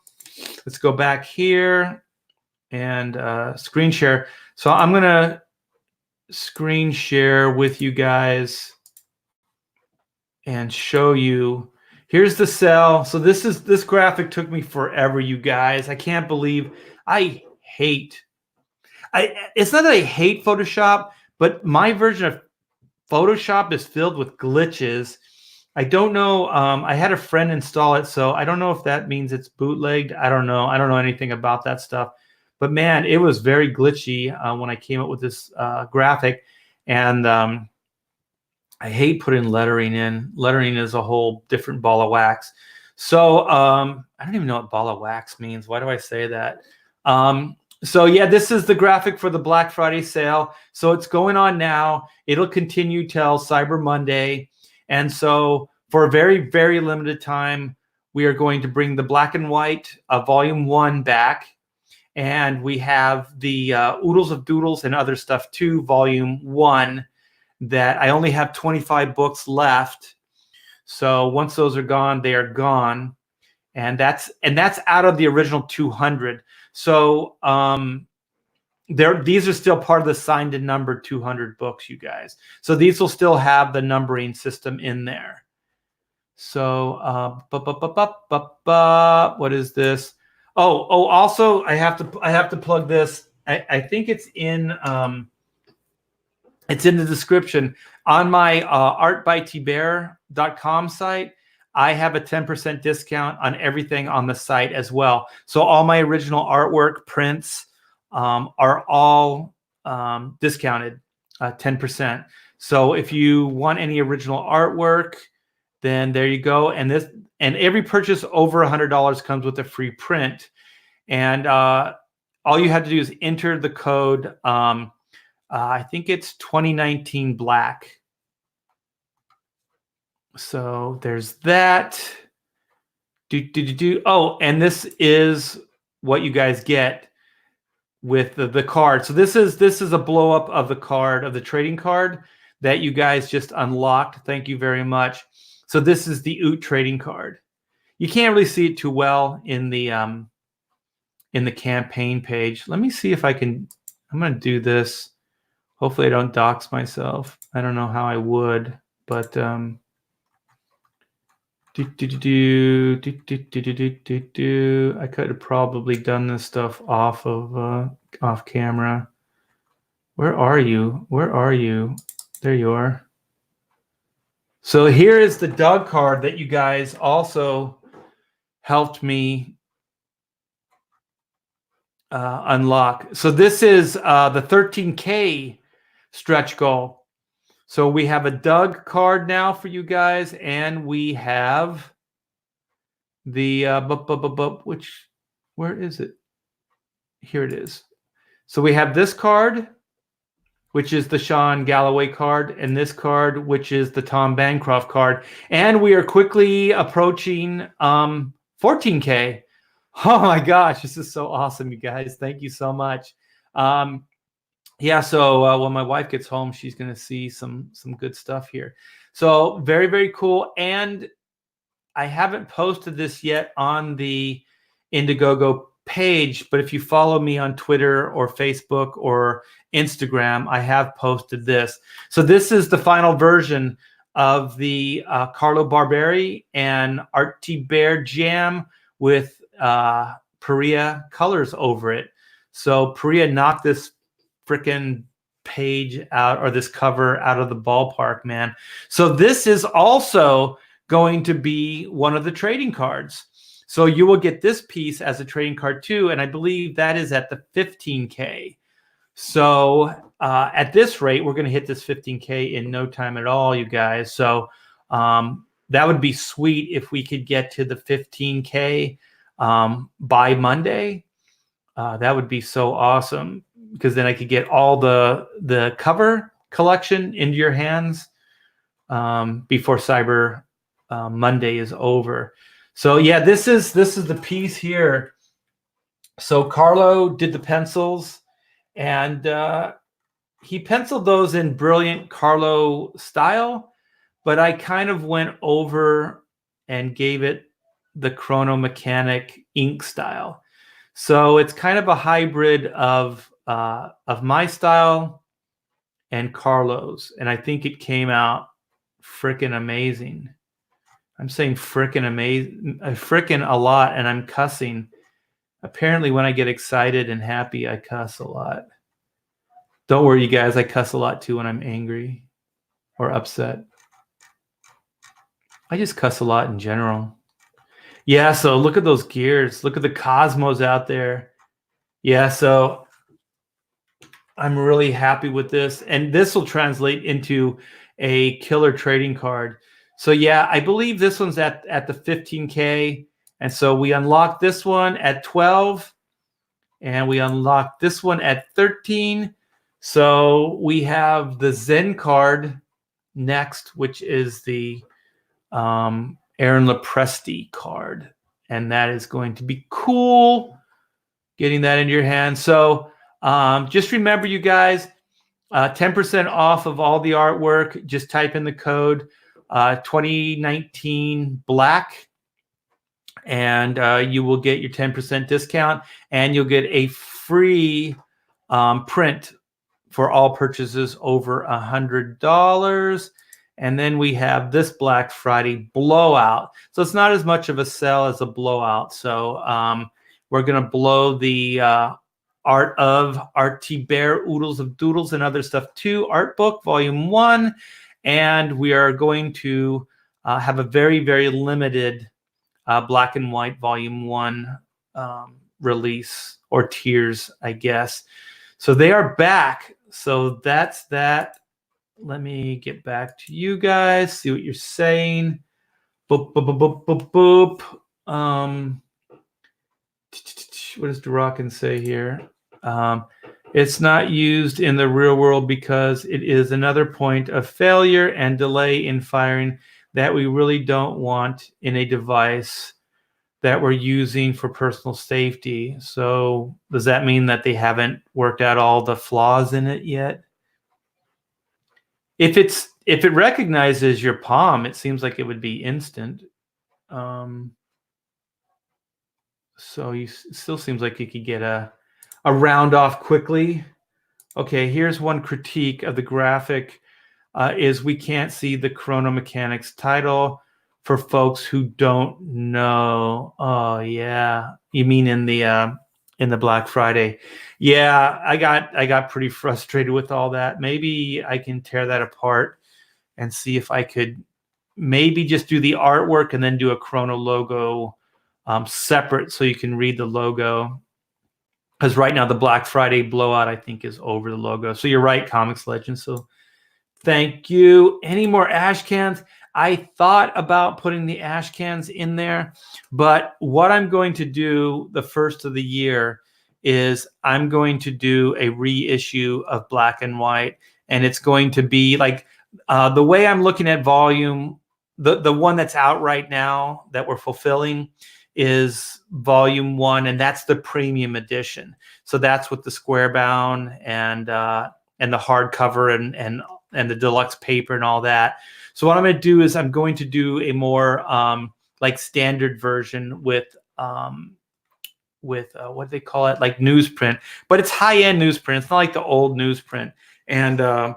Let's go back here and screen share. So I'm gonna screen share with you guys and show you. Here's the cell. So this graphic took me forever, you guys. I can't believe it's not that I hate Photoshop, but my version of Photoshop is filled with glitches. I don't know. I had a friend install it, so I don't know if that means it's bootlegged. I don't know. I don't know anything about that stuff. But man, it was very glitchy when I came up with this graphic. And I hate putting lettering in. Lettering is a whole different ball of wax. So I don't even know what ball of wax means. Why do I say that? So yeah, this is the graphic for the Black Friday sale. So it's going on now. It'll continue till Cyber Monday. And so for a very, very limited time, we are going to bring the black and white volume 1 back. And we have the Oodles of Doodles and Other Stuff 2 volume 1, that I only have 25 books left. So once those are gone, they are gone. And that's out of the original 200. So these are still part of the signed and numbered 200 books, you guys. So these will still have the numbering system in there. So what is this? Oh, also I have to plug this. I think it's in the description on my artbythibert.com site. I have a 10% discount on everything on the site as well. So all my original artwork prints are all discounted 10%. So if you want any original artwork, then there you go. And every purchase over $100 comes with a free print. And all you have to do is enter the code I think it's 2019 black. So there's that. Oh, and this is what you guys get with the card. So this is a blow up of the card, of the trading card that you guys just unlocked. Thank you very much. So this is the OOT trading card. You can't really see it too well in the campaign page. Let me see if I can. I'm going to do this. Hopefully I don't dox myself. I don't know how I would, but I could have probably done this stuff off camera. Where are you? Where are you? There you are. So here is the dog card that you guys also helped me unlock. So this is the 13K stretch goal. So we have a Doug card now for you guys, and we have the where is it? Here it is. So we have this card, which is the Sean Galloway card, and this card, which is the Tom Bancroft card. And we are quickly approaching 14K. Oh my gosh, this is so awesome, you guys. Thank you so much. Yeah, so when my wife gets home, she's going to see some good stuff here. So very, very cool. And I haven't posted this yet on the Indiegogo page, but if you follow me on Twitter or Facebook or Instagram, I have posted this. So this is the final version of the Carlo Barberi and Art Thibert jam with Perea colors over it. So Perea knocked this freaking page out, or this cover out of the ballpark, man. So this is also going to be one of the trading cards. So you will get this piece as a trading card too, and I believe that is at the 15K. So at this rate, we're going to hit this 15K in no time at all, you guys. So that would be sweet if we could get to the 15K by Monday. That would be so awesome, because then I could get all the cover collection into your hands before Cyber Monday is over. So yeah, this is the piece here. So Carlo did the pencils, and he penciled those in brilliant Carlo style, but I kind of went over and gave it the Chrono Mechanic ink style. So it's kind of a hybrid of my style and Carlo's, and I think it came out freaking amazing. I'm saying freaking amazing, freaking a lot, and I'm cussing. Apparently, when I get excited and happy, I cuss a lot. Don't worry, you guys, I cuss a lot too when I'm angry or upset. I just cuss a lot in general. Yeah, so look at those gears. Look at the Cosmos out there. Yeah, so I'm really happy with this. And this will translate into a killer trading card. So yeah, I believe this one's at the 15K. And so we unlocked this one at 12. And we unlocked this one at 13. So we have the Zen card next, which is the Aaron Lepresti card, and that is going to be cool, getting that into your hand. So just remember, you guys, 10% off of all the artwork. Just type in the code 2019 black, and you will get your 10% discount, and you'll get a free print for all purchases over $100. And then we have this Black Friday blowout. So it's not as much of a sell as a blowout. So we're going to blow the Art Thibert, Oodles of Doodles, and other stuff too, art book, volume 1. And we are going to have a very, very limited black and white volume 1 release, or tiers, I guess. So they are back. So that's that. Let me get back to you guys, see what you're saying. Boop, boop, boop, boop, boop, boop. What does Durakan say here? It's not used in the real world because it is another point of failure and delay in firing that we really don't want in a device that we're using for personal safety. So does that mean that they haven't worked out all the flaws in it yet? If it recognizes your palm, it seems like it would be instant. So still seems like you could get a round off quickly. Okay, here's one critique of the graphic is we can't see the chronomechanics title for folks who don't know. Oh yeah, you mean in the Black Friday? Yeah, I got pretty frustrated with all that. Maybe I can tear that apart and see if I could maybe just do the artwork and then do a chrono logo separate so you can read the logo. Because right now the Black Friday blowout, I think, is over the logo. So you're right, Comics Legends. So thank you. Any more ash cans? I thought about putting the ash cans in there, but what I'm going to do the first of the year is I'm going to do a reissue of Black and White, and it's going to be like the way I'm looking at volume, the one that's out right now that we're fulfilling is volume 1, and that's the premium edition. So that's with the square bound and the hardcover and the deluxe paper and all that. So what I'm going to do is I'm going to do a more like standard version with what they call it, like newsprint, but it's high-end newsprint. It's not like the old newsprint. And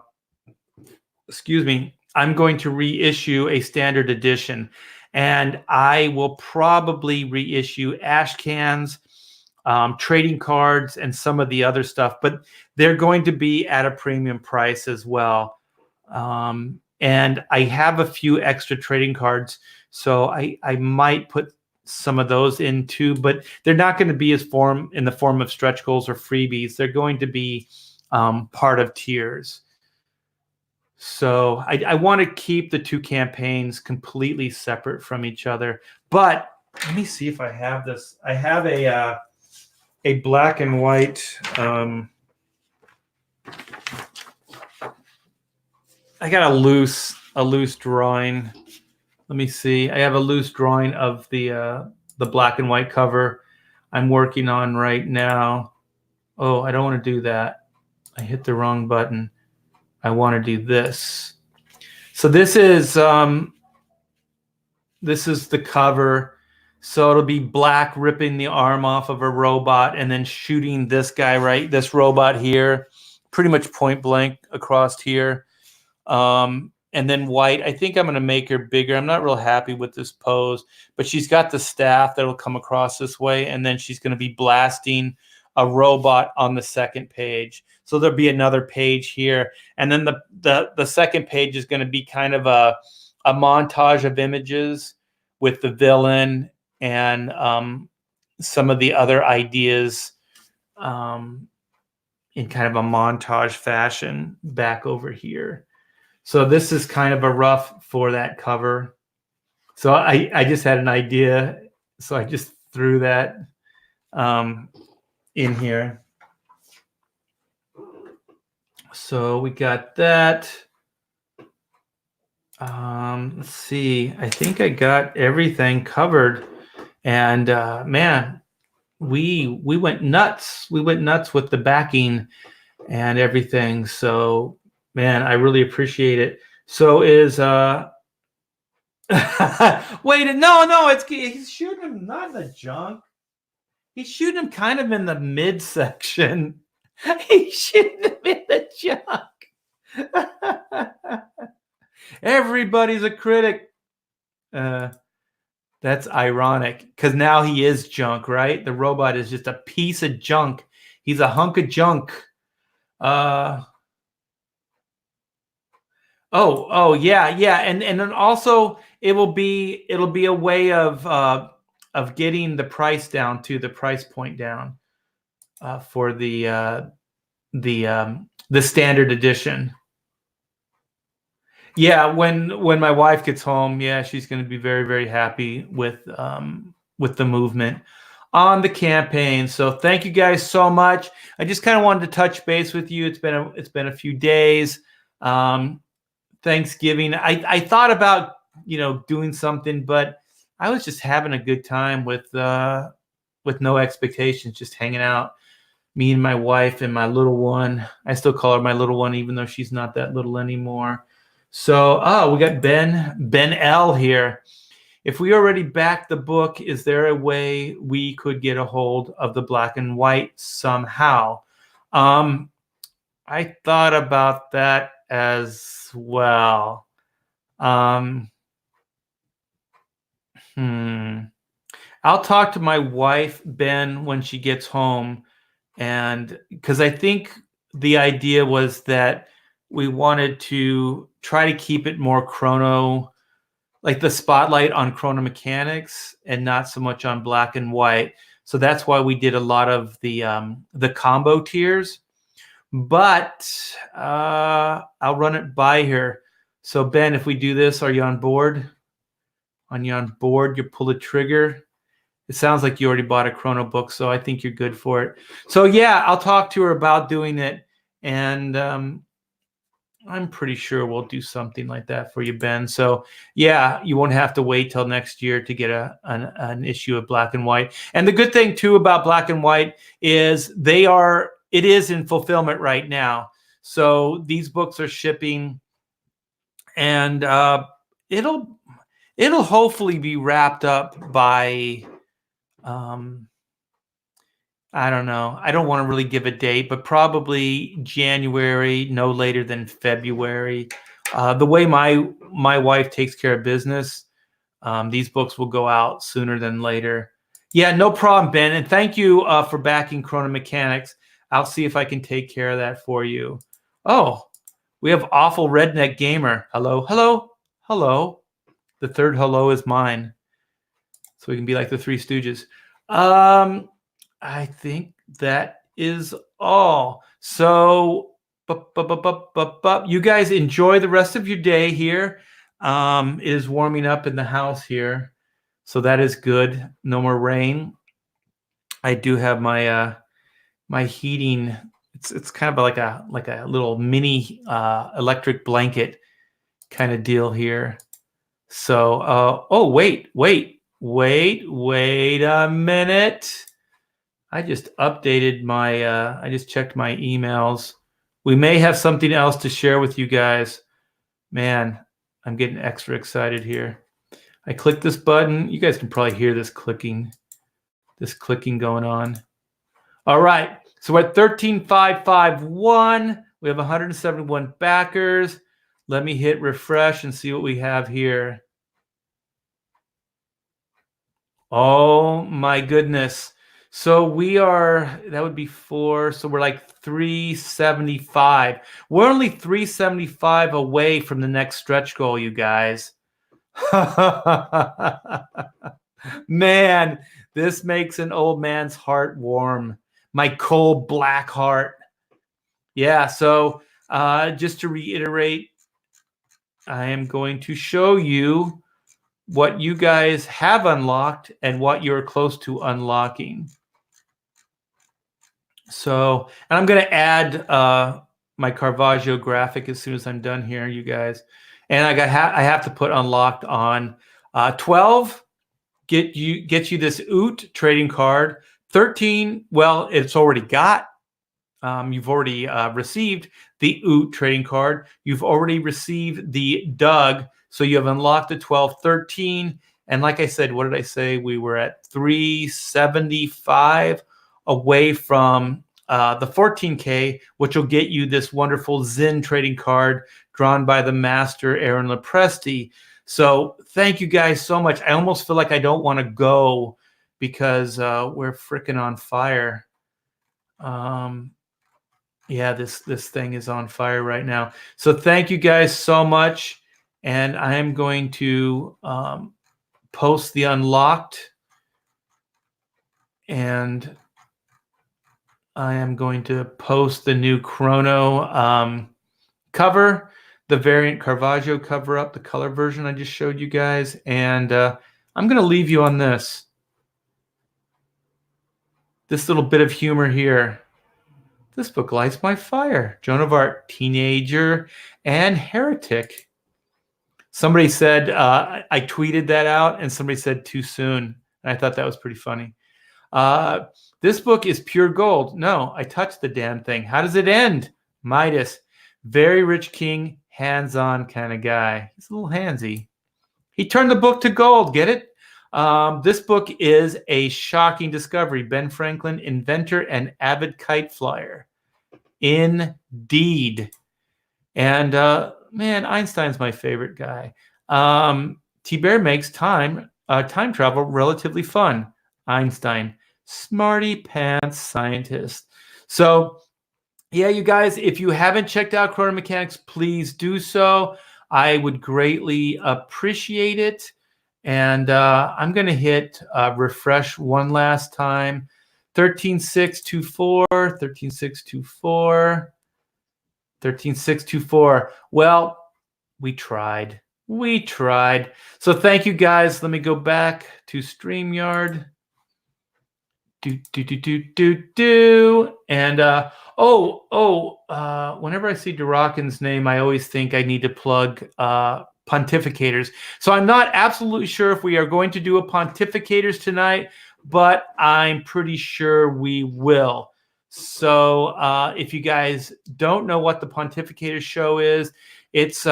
excuse me, I'm going to reissue a standard edition, and I will probably reissue ash cans, trading cards, and some of the other stuff, but they're going to be at a premium price as well. And I have a few extra trading cards, so I might put some of those in too, but they're not going to be in the form of stretch goals or freebies. They're going to be part of tiers. So I want to keep the two campaigns completely separate from each other. But let me see if I have this. I have a Black and White. I got a loose drawing. Let me see. I have a loose drawing of the Black and White cover I'm working on right now. Oh, I don't want to do that. I hit the wrong button. I want to do this. So this is the cover. So it'll be Black ripping the arm off of a robot and then shooting this guy, this robot here, pretty much point blank across here. And then White, I think I'm going to make her bigger. I'm not real happy with this pose, but she's got the staff that'll come across this way, and then she's going to be blasting a robot on the second page. So there'll be another page here, and then the second page is going to be kind of a montage of images with the villain and some of the other ideas in kind of a montage fashion back over here. So this is kind of a rough for that cover. So I just had an idea, so I just threw that in here. So we got that. Let's see. I think I got everything covered, and man, we went nuts. We went nuts with the backing and everything. So man, I really appreciate it. So is wait, no, he's shooting him not in the junk. He's shooting him kind of in the midsection. He's shooting him in the junk. Everybody's a critic. That's ironic because now he is junk, right? The robot is just a piece of junk. He's a hunk of junk. Oh yeah, and then also it'll be a way of getting the price down to the price point down for the standard edition. Yeah, when my wife gets home, yeah, she's going to be very, very happy with the movement. on the campaign. So thank you guys so much. I just kind of wanted to touch base with you. It's been a few days. Thanksgiving. I thought about doing something, but I was just having a good time with no expectations, just hanging out. Me and my wife and my little one. I still call her my little one, even though she's not that little anymore. So, we got Ben L here. If we already backed the book, is there a way we could get a hold of the black and white somehow? I thought about that as well. I'll talk to my wife, Ben, when she gets home. And because I think the idea was that we wanted to try to keep it more chrono, like the spotlight on chrono mechanics and not so much on black and white. So that's why we did a lot of the combo tiers. But I'll run it by here. So Ben, if we do this, are you on board? Are you on board? You pull the trigger. It sounds like you already bought a chrono book, so I think you're good for it. So yeah, I'll talk to her about doing it, and I'm pretty sure we'll do something like that for you, Ben. So yeah, you won't have to wait till next year to get an issue of black and white. And the good thing too about black and white is it is in fulfillment right now. So these books are shipping, and it'll hopefully be wrapped up by I don't know. I don't want to really give a date, but probably January, no later than February. The way my wife takes care of business, these books will go out sooner than later. Yeah, no problem, Ben. And thank you for backing Chrono Mechanics. I'll see if I can take care of that for you. Oh, we have Awful Redneck Gamer. Hello, hello, hello. The third hello is mine. So we can be like the Three Stooges. I think that is all. So you guys enjoy the rest of your day here. It is warming up in the house here, so that is good. No more rain. I do have my my heating. It's kind of like a little mini electric blanket kind of deal here. So oh wait a minute. I just updated my, I just checked my emails. We may have something else to share with you guys. Man, I'm getting extra excited here. I clicked this button. You guys can probably hear this clicking going on. All right, so we're at 13,551. We have 171 backers. Let me hit refresh and see what we have here. Oh my goodness. So that would be 4. So we're like 375. We're only 375 away from the next stretch goal, you guys. Man, this makes an old man's heart warm. My cold black heart. Yeah, so just to reiterate, I am going to show you what you guys have unlocked and what you're close to unlocking. So, and I'm going to add my Caravaggio graphic as soon as I'm done here, you guys. And I have to put unlocked on 12. Get you this OOT trading card. 13, well, it's already got. You've already received the OOT trading card. You've already received the Doug. So you have unlocked the 12, 13. And like I said, what did I say? We were at 375 away from the 14K, which will get you this wonderful Zen trading card drawn by the master, Aaron Lepresti. So thank you guys so much. I almost feel like I don't want to go because we're freaking on fire. Yeah, this thing is on fire right now. So thank you guys so much. And I am going to post the unlocked. And I am going to post the new Chrono cover, the variant Caravaggio cover up, the color version I just showed you guys. And I'm going to leave you on this. this little bit of humor here. This book lights my fire. Joan of Arc, Teenager and Heretic. Somebody said, I tweeted that out, and somebody said too soon. And I thought that was pretty funny. This book is pure gold. No, I touched the damn thing. How does it end? Midas, very rich king, hands-on kind of guy. He's a little handsy. He turned the book to gold. Get it? This book is a shocking discovery. Ben Franklin, inventor and avid kite flyer. Indeed. And man, Einstein's my favorite guy. Thibert makes time travel relatively fun. Einstein, smarty pants scientist. So yeah, you guys, if you haven't checked out Chrono Mechanics, please do so. I would greatly appreciate it. And I'm going to hit refresh one last time. 13624, 13624, 13624. Well, we tried. We tried. So thank you guys. Let me go back to StreamYard. And whenever I see Durakin's name, I always think I need to plug pontificators. So I'm not absolutely sure if we are going to do a pontificators tonight, but I'm pretty sure we will. So if you guys don't know what the pontificator show is, it's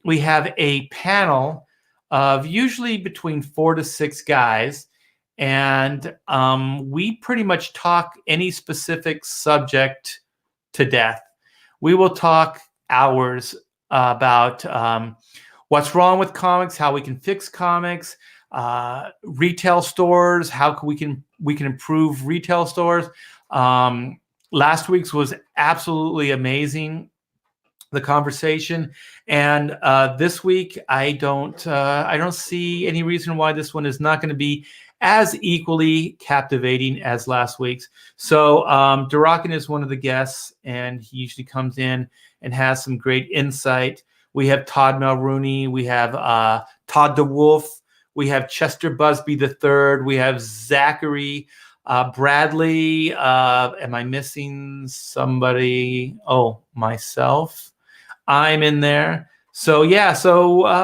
we have a panel of usually between 4 to 6 guys, and we pretty much talk any specific subject to death. We will talk hours about what's wrong with comics, how we can fix comics, retail stores, how we can improve retail stores. Last week's was absolutely amazing, the conversation, and this week I don't see any reason why this one is not going to be as equally captivating as last week's. So Durakin is one of the guests, and he usually comes in and has some great insight. We have Todd Mulrooney, we have Todd DeWolf, we have Chester Busby III, we have Zachary Bradley. Am I missing somebody? Oh, myself. I'm in there. So yeah,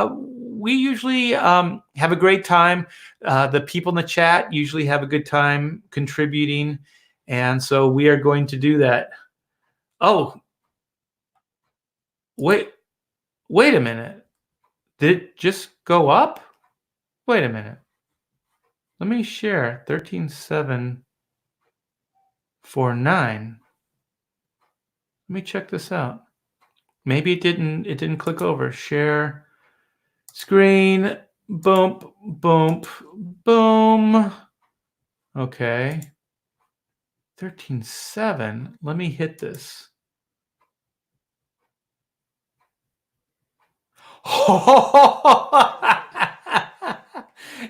we usually have a great time. The people in the chat usually have a good time contributing, and so we are going to do that. Oh, wait a minute. Did it just go up? Wait a minute. Let me share 13749. Let me check this out. Maybe it didn't click over. Share screen. Boom, boom, boom. Okay. 13.7. Let me hit this.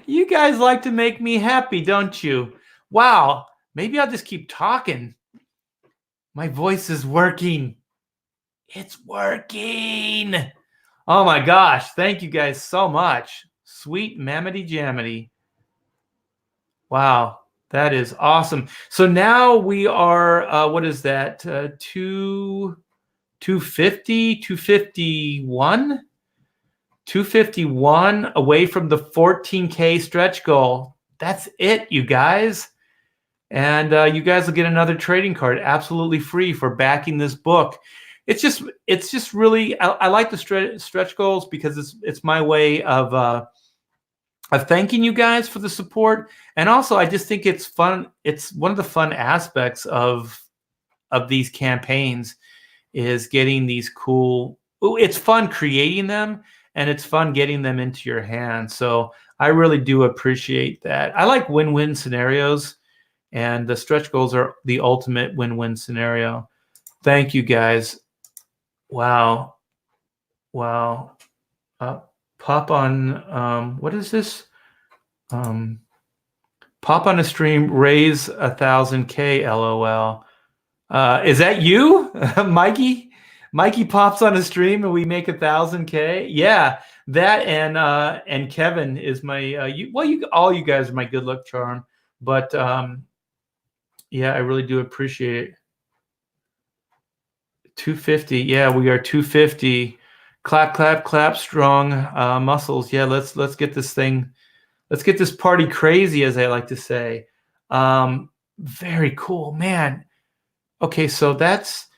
You guys like to make me happy, don't you? Wow. Maybe I'll just keep talking. My voice is working. It's working. Oh my gosh. Thank you guys so much. Sweet Mamity Jamity. Wow. That is awesome. So now we are, what is that? 250, 251? 251 away from the 14K stretch goal. That's it, you guys. And you guys will get another trading card absolutely free for backing this book. It's just really, I like the stretch goals because it's my way of thanking you guys for the support. And also I just think it's fun. It's one of the fun aspects of these campaigns is getting these cool, it's fun creating them, and it's fun getting them into your hands. So I really do appreciate that. I like win-win scenarios, and the stretch goals are the ultimate win-win scenario. Thank you guys. Wow. Wow. Pop on, what is this? Pop on a stream, raise 1,000K, LOL. Is that you, Mikey? Mikey pops on a stream and we make 1,000K. Yeah, that and Kevin is my all you guys are my good luck charm. But Yeah, I really do appreciate it. 250. Yeah, we are 250. Clap, clap, clap, strong muscles. Yeah, let's get this thing. Let's get this party crazy, as I like to say. Very cool, man. Okay, so that's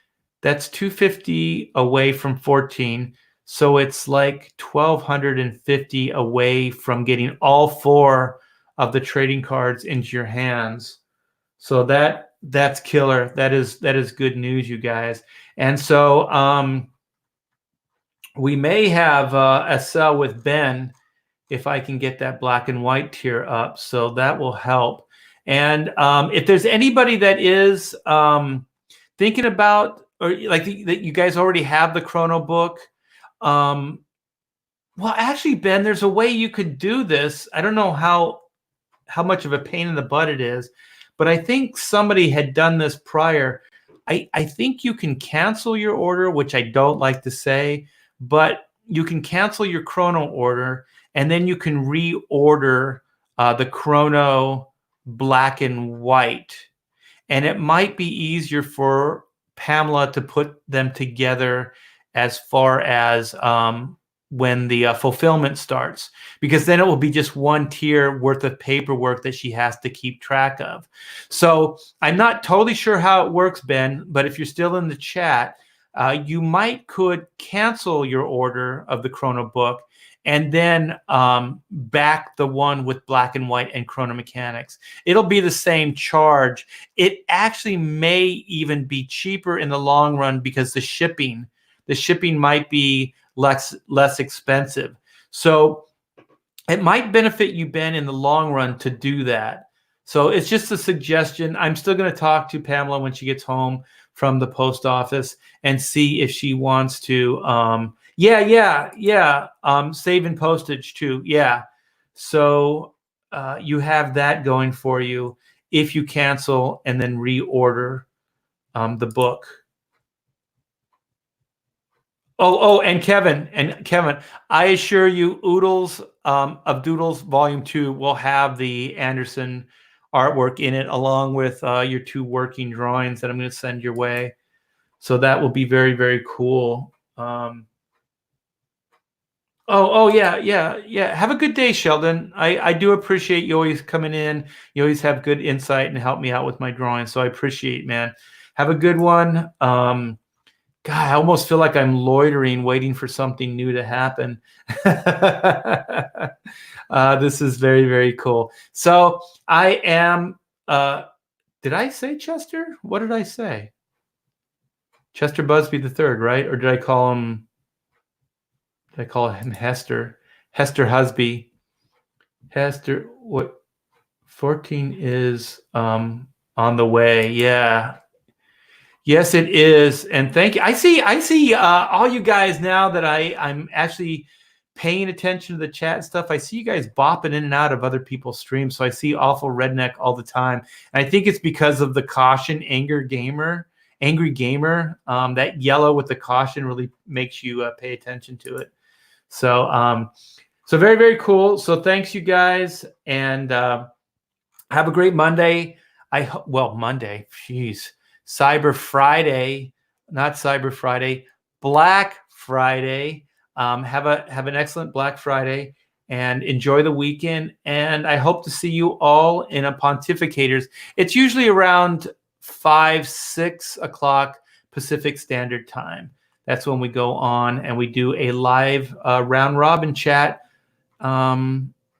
250 away from 14. So it's like 1,250 away from getting all 4 of the trading cards into your hands. So that's killer. That is good news, you guys. And so we may have a sell with Ben if I can get that black and white tier up. So that will help. And if there's anybody that is thinking about, or like that you guys already have the chrono book, well, actually, Ben, there's a way you could do this. I don't know how much of a pain in the butt it is, but I think somebody had done this prior. I think you can cancel your order, which I don't like to say, but you can cancel your chrono order and then you can reorder the chrono black and white. And it might be easier for Pamela to put them together as far as when the fulfillment starts, because then it will be just one tier worth of paperwork that she has to keep track of. So I'm not totally sure how it works, Ben, but if you're still in the chat, you could cancel your order of the chrono book and then back the one with black and white and chrono mechanics. It'll be the same charge. It actually may even be cheaper in the long run because the shipping might be less expensive. So it might benefit you, Ben, in the long run to do that. So it's just a suggestion. I'm still going to talk to Pamela when she gets home from the post office and see if she wants to save in postage too. Yeah. So you have that going for you if you cancel and then reorder the book. And Kevin, I assure you, Oodles of Doodles Volume 2 will have the Anderson artwork in it, along with your 2 working drawings that I'm going to send your way. So that will be very, very cool. Yeah. Have a good day, Sheldon. I do appreciate you always coming in. You always have good insight and help me out with my drawings. So I appreciate, man. Have a good one. God, I almost feel like I'm loitering, waiting for something new to happen. This is very, very cool. So I am, did I say Chester? What did I say? Chester Busby III, right? Or did I call him Hester? Hester Husby. Hester, what? 14 is on the way. Yeah. Yes, it is. And thank you. I see all you guys now that I'm actually paying attention to the chat and stuff. I see you guys bopping in and out of other people's streams. So I see Awful Redneck all the time. And I think it's because of the caution, angry gamer. That yellow with the caution really makes you pay attention to it. So, so very, very cool. So thanks, you guys. And have a great Monday. Monday, jeez. Cyber Friday, not Cyber Friday, Black Friday. Have an excellent Black Friday and enjoy the weekend. And I hope to see you all in a Pontificators. It's usually around 5-6 o'clock Pacific Standard Time. That's when we go on and we do a live round robin chat where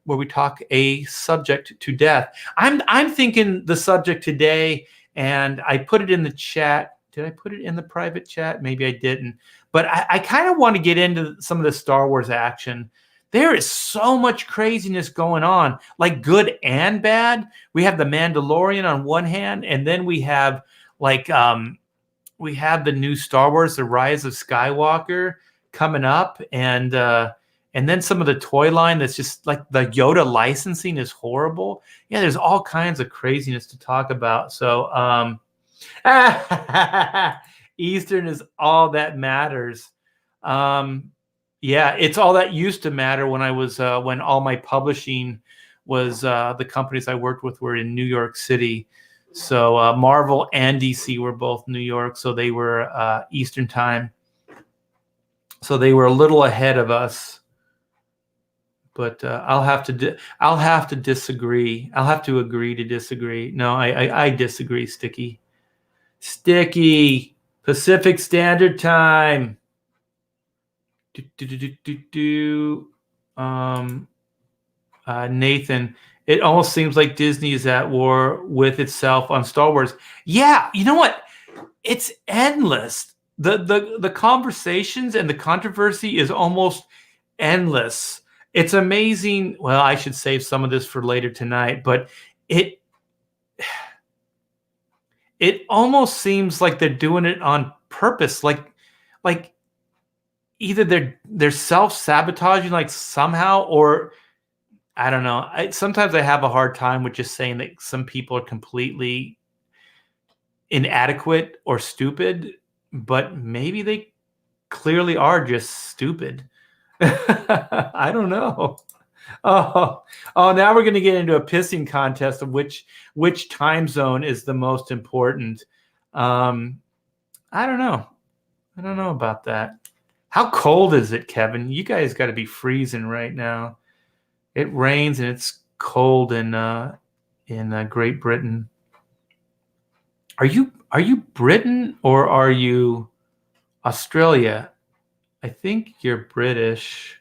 we talk a subject to death. I'm thinking the subject today. And I put it in the chat. Did I put it in the private chat? Maybe I didn't. But I kind of want to get into some of the Star Wars action. There is so much craziness going on, like good and bad. We have the Mandalorian on one hand, and then we have the new Star Wars, The Rise of Skywalker, coming up, and then some of the toy line that's just like the Yoda licensing is horrible. Yeah, there's all kinds of craziness to talk about. So Eastern is all that matters. Yeah, it's all that used to matter when I was when all my publishing was the companies I worked with were in New York City. So Marvel and DC were both New York, so they were Eastern time. So they were a little ahead of us. But I'll have to disagree. I'll have to agree to disagree. No, I disagree, Sticky. Sticky. Pacific Standard Time. Nathan, it almost seems like Disney is at war with itself on Star Wars. Yeah, you know what? It's endless. The conversations and the controversy is almost endless. It's amazing. Well, I should save some of this for later tonight, but it almost seems like they're doing it on purpose. Like either they're self-sabotaging like somehow, or I don't know. Sometimes I have a hard time with just saying that some people are completely inadequate or stupid, but maybe they clearly are just stupid. I don't know. Oh, now we're going to get into a pissing contest of which time zone is the most important. I don't know. I don't know about that. How cold is it, Kevin? You guys got to be freezing right now. It rains and it's cold in Great Britain. Are you Britain or are you Australia? I think you're British.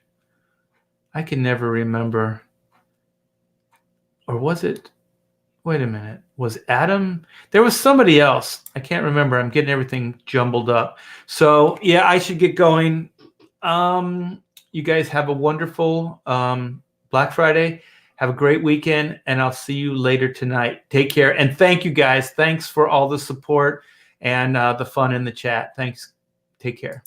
I can never remember. Or was it? Wait a minute. Was Adam? There was somebody else. I can't remember. I'm getting everything jumbled up. So yeah, I should get going. You guys have a wonderful Black Friday. Have a great weekend, and I'll see you later tonight. Take care, and thank you guys. Thanks for all the support and the fun in the chat. Thanks. Take care.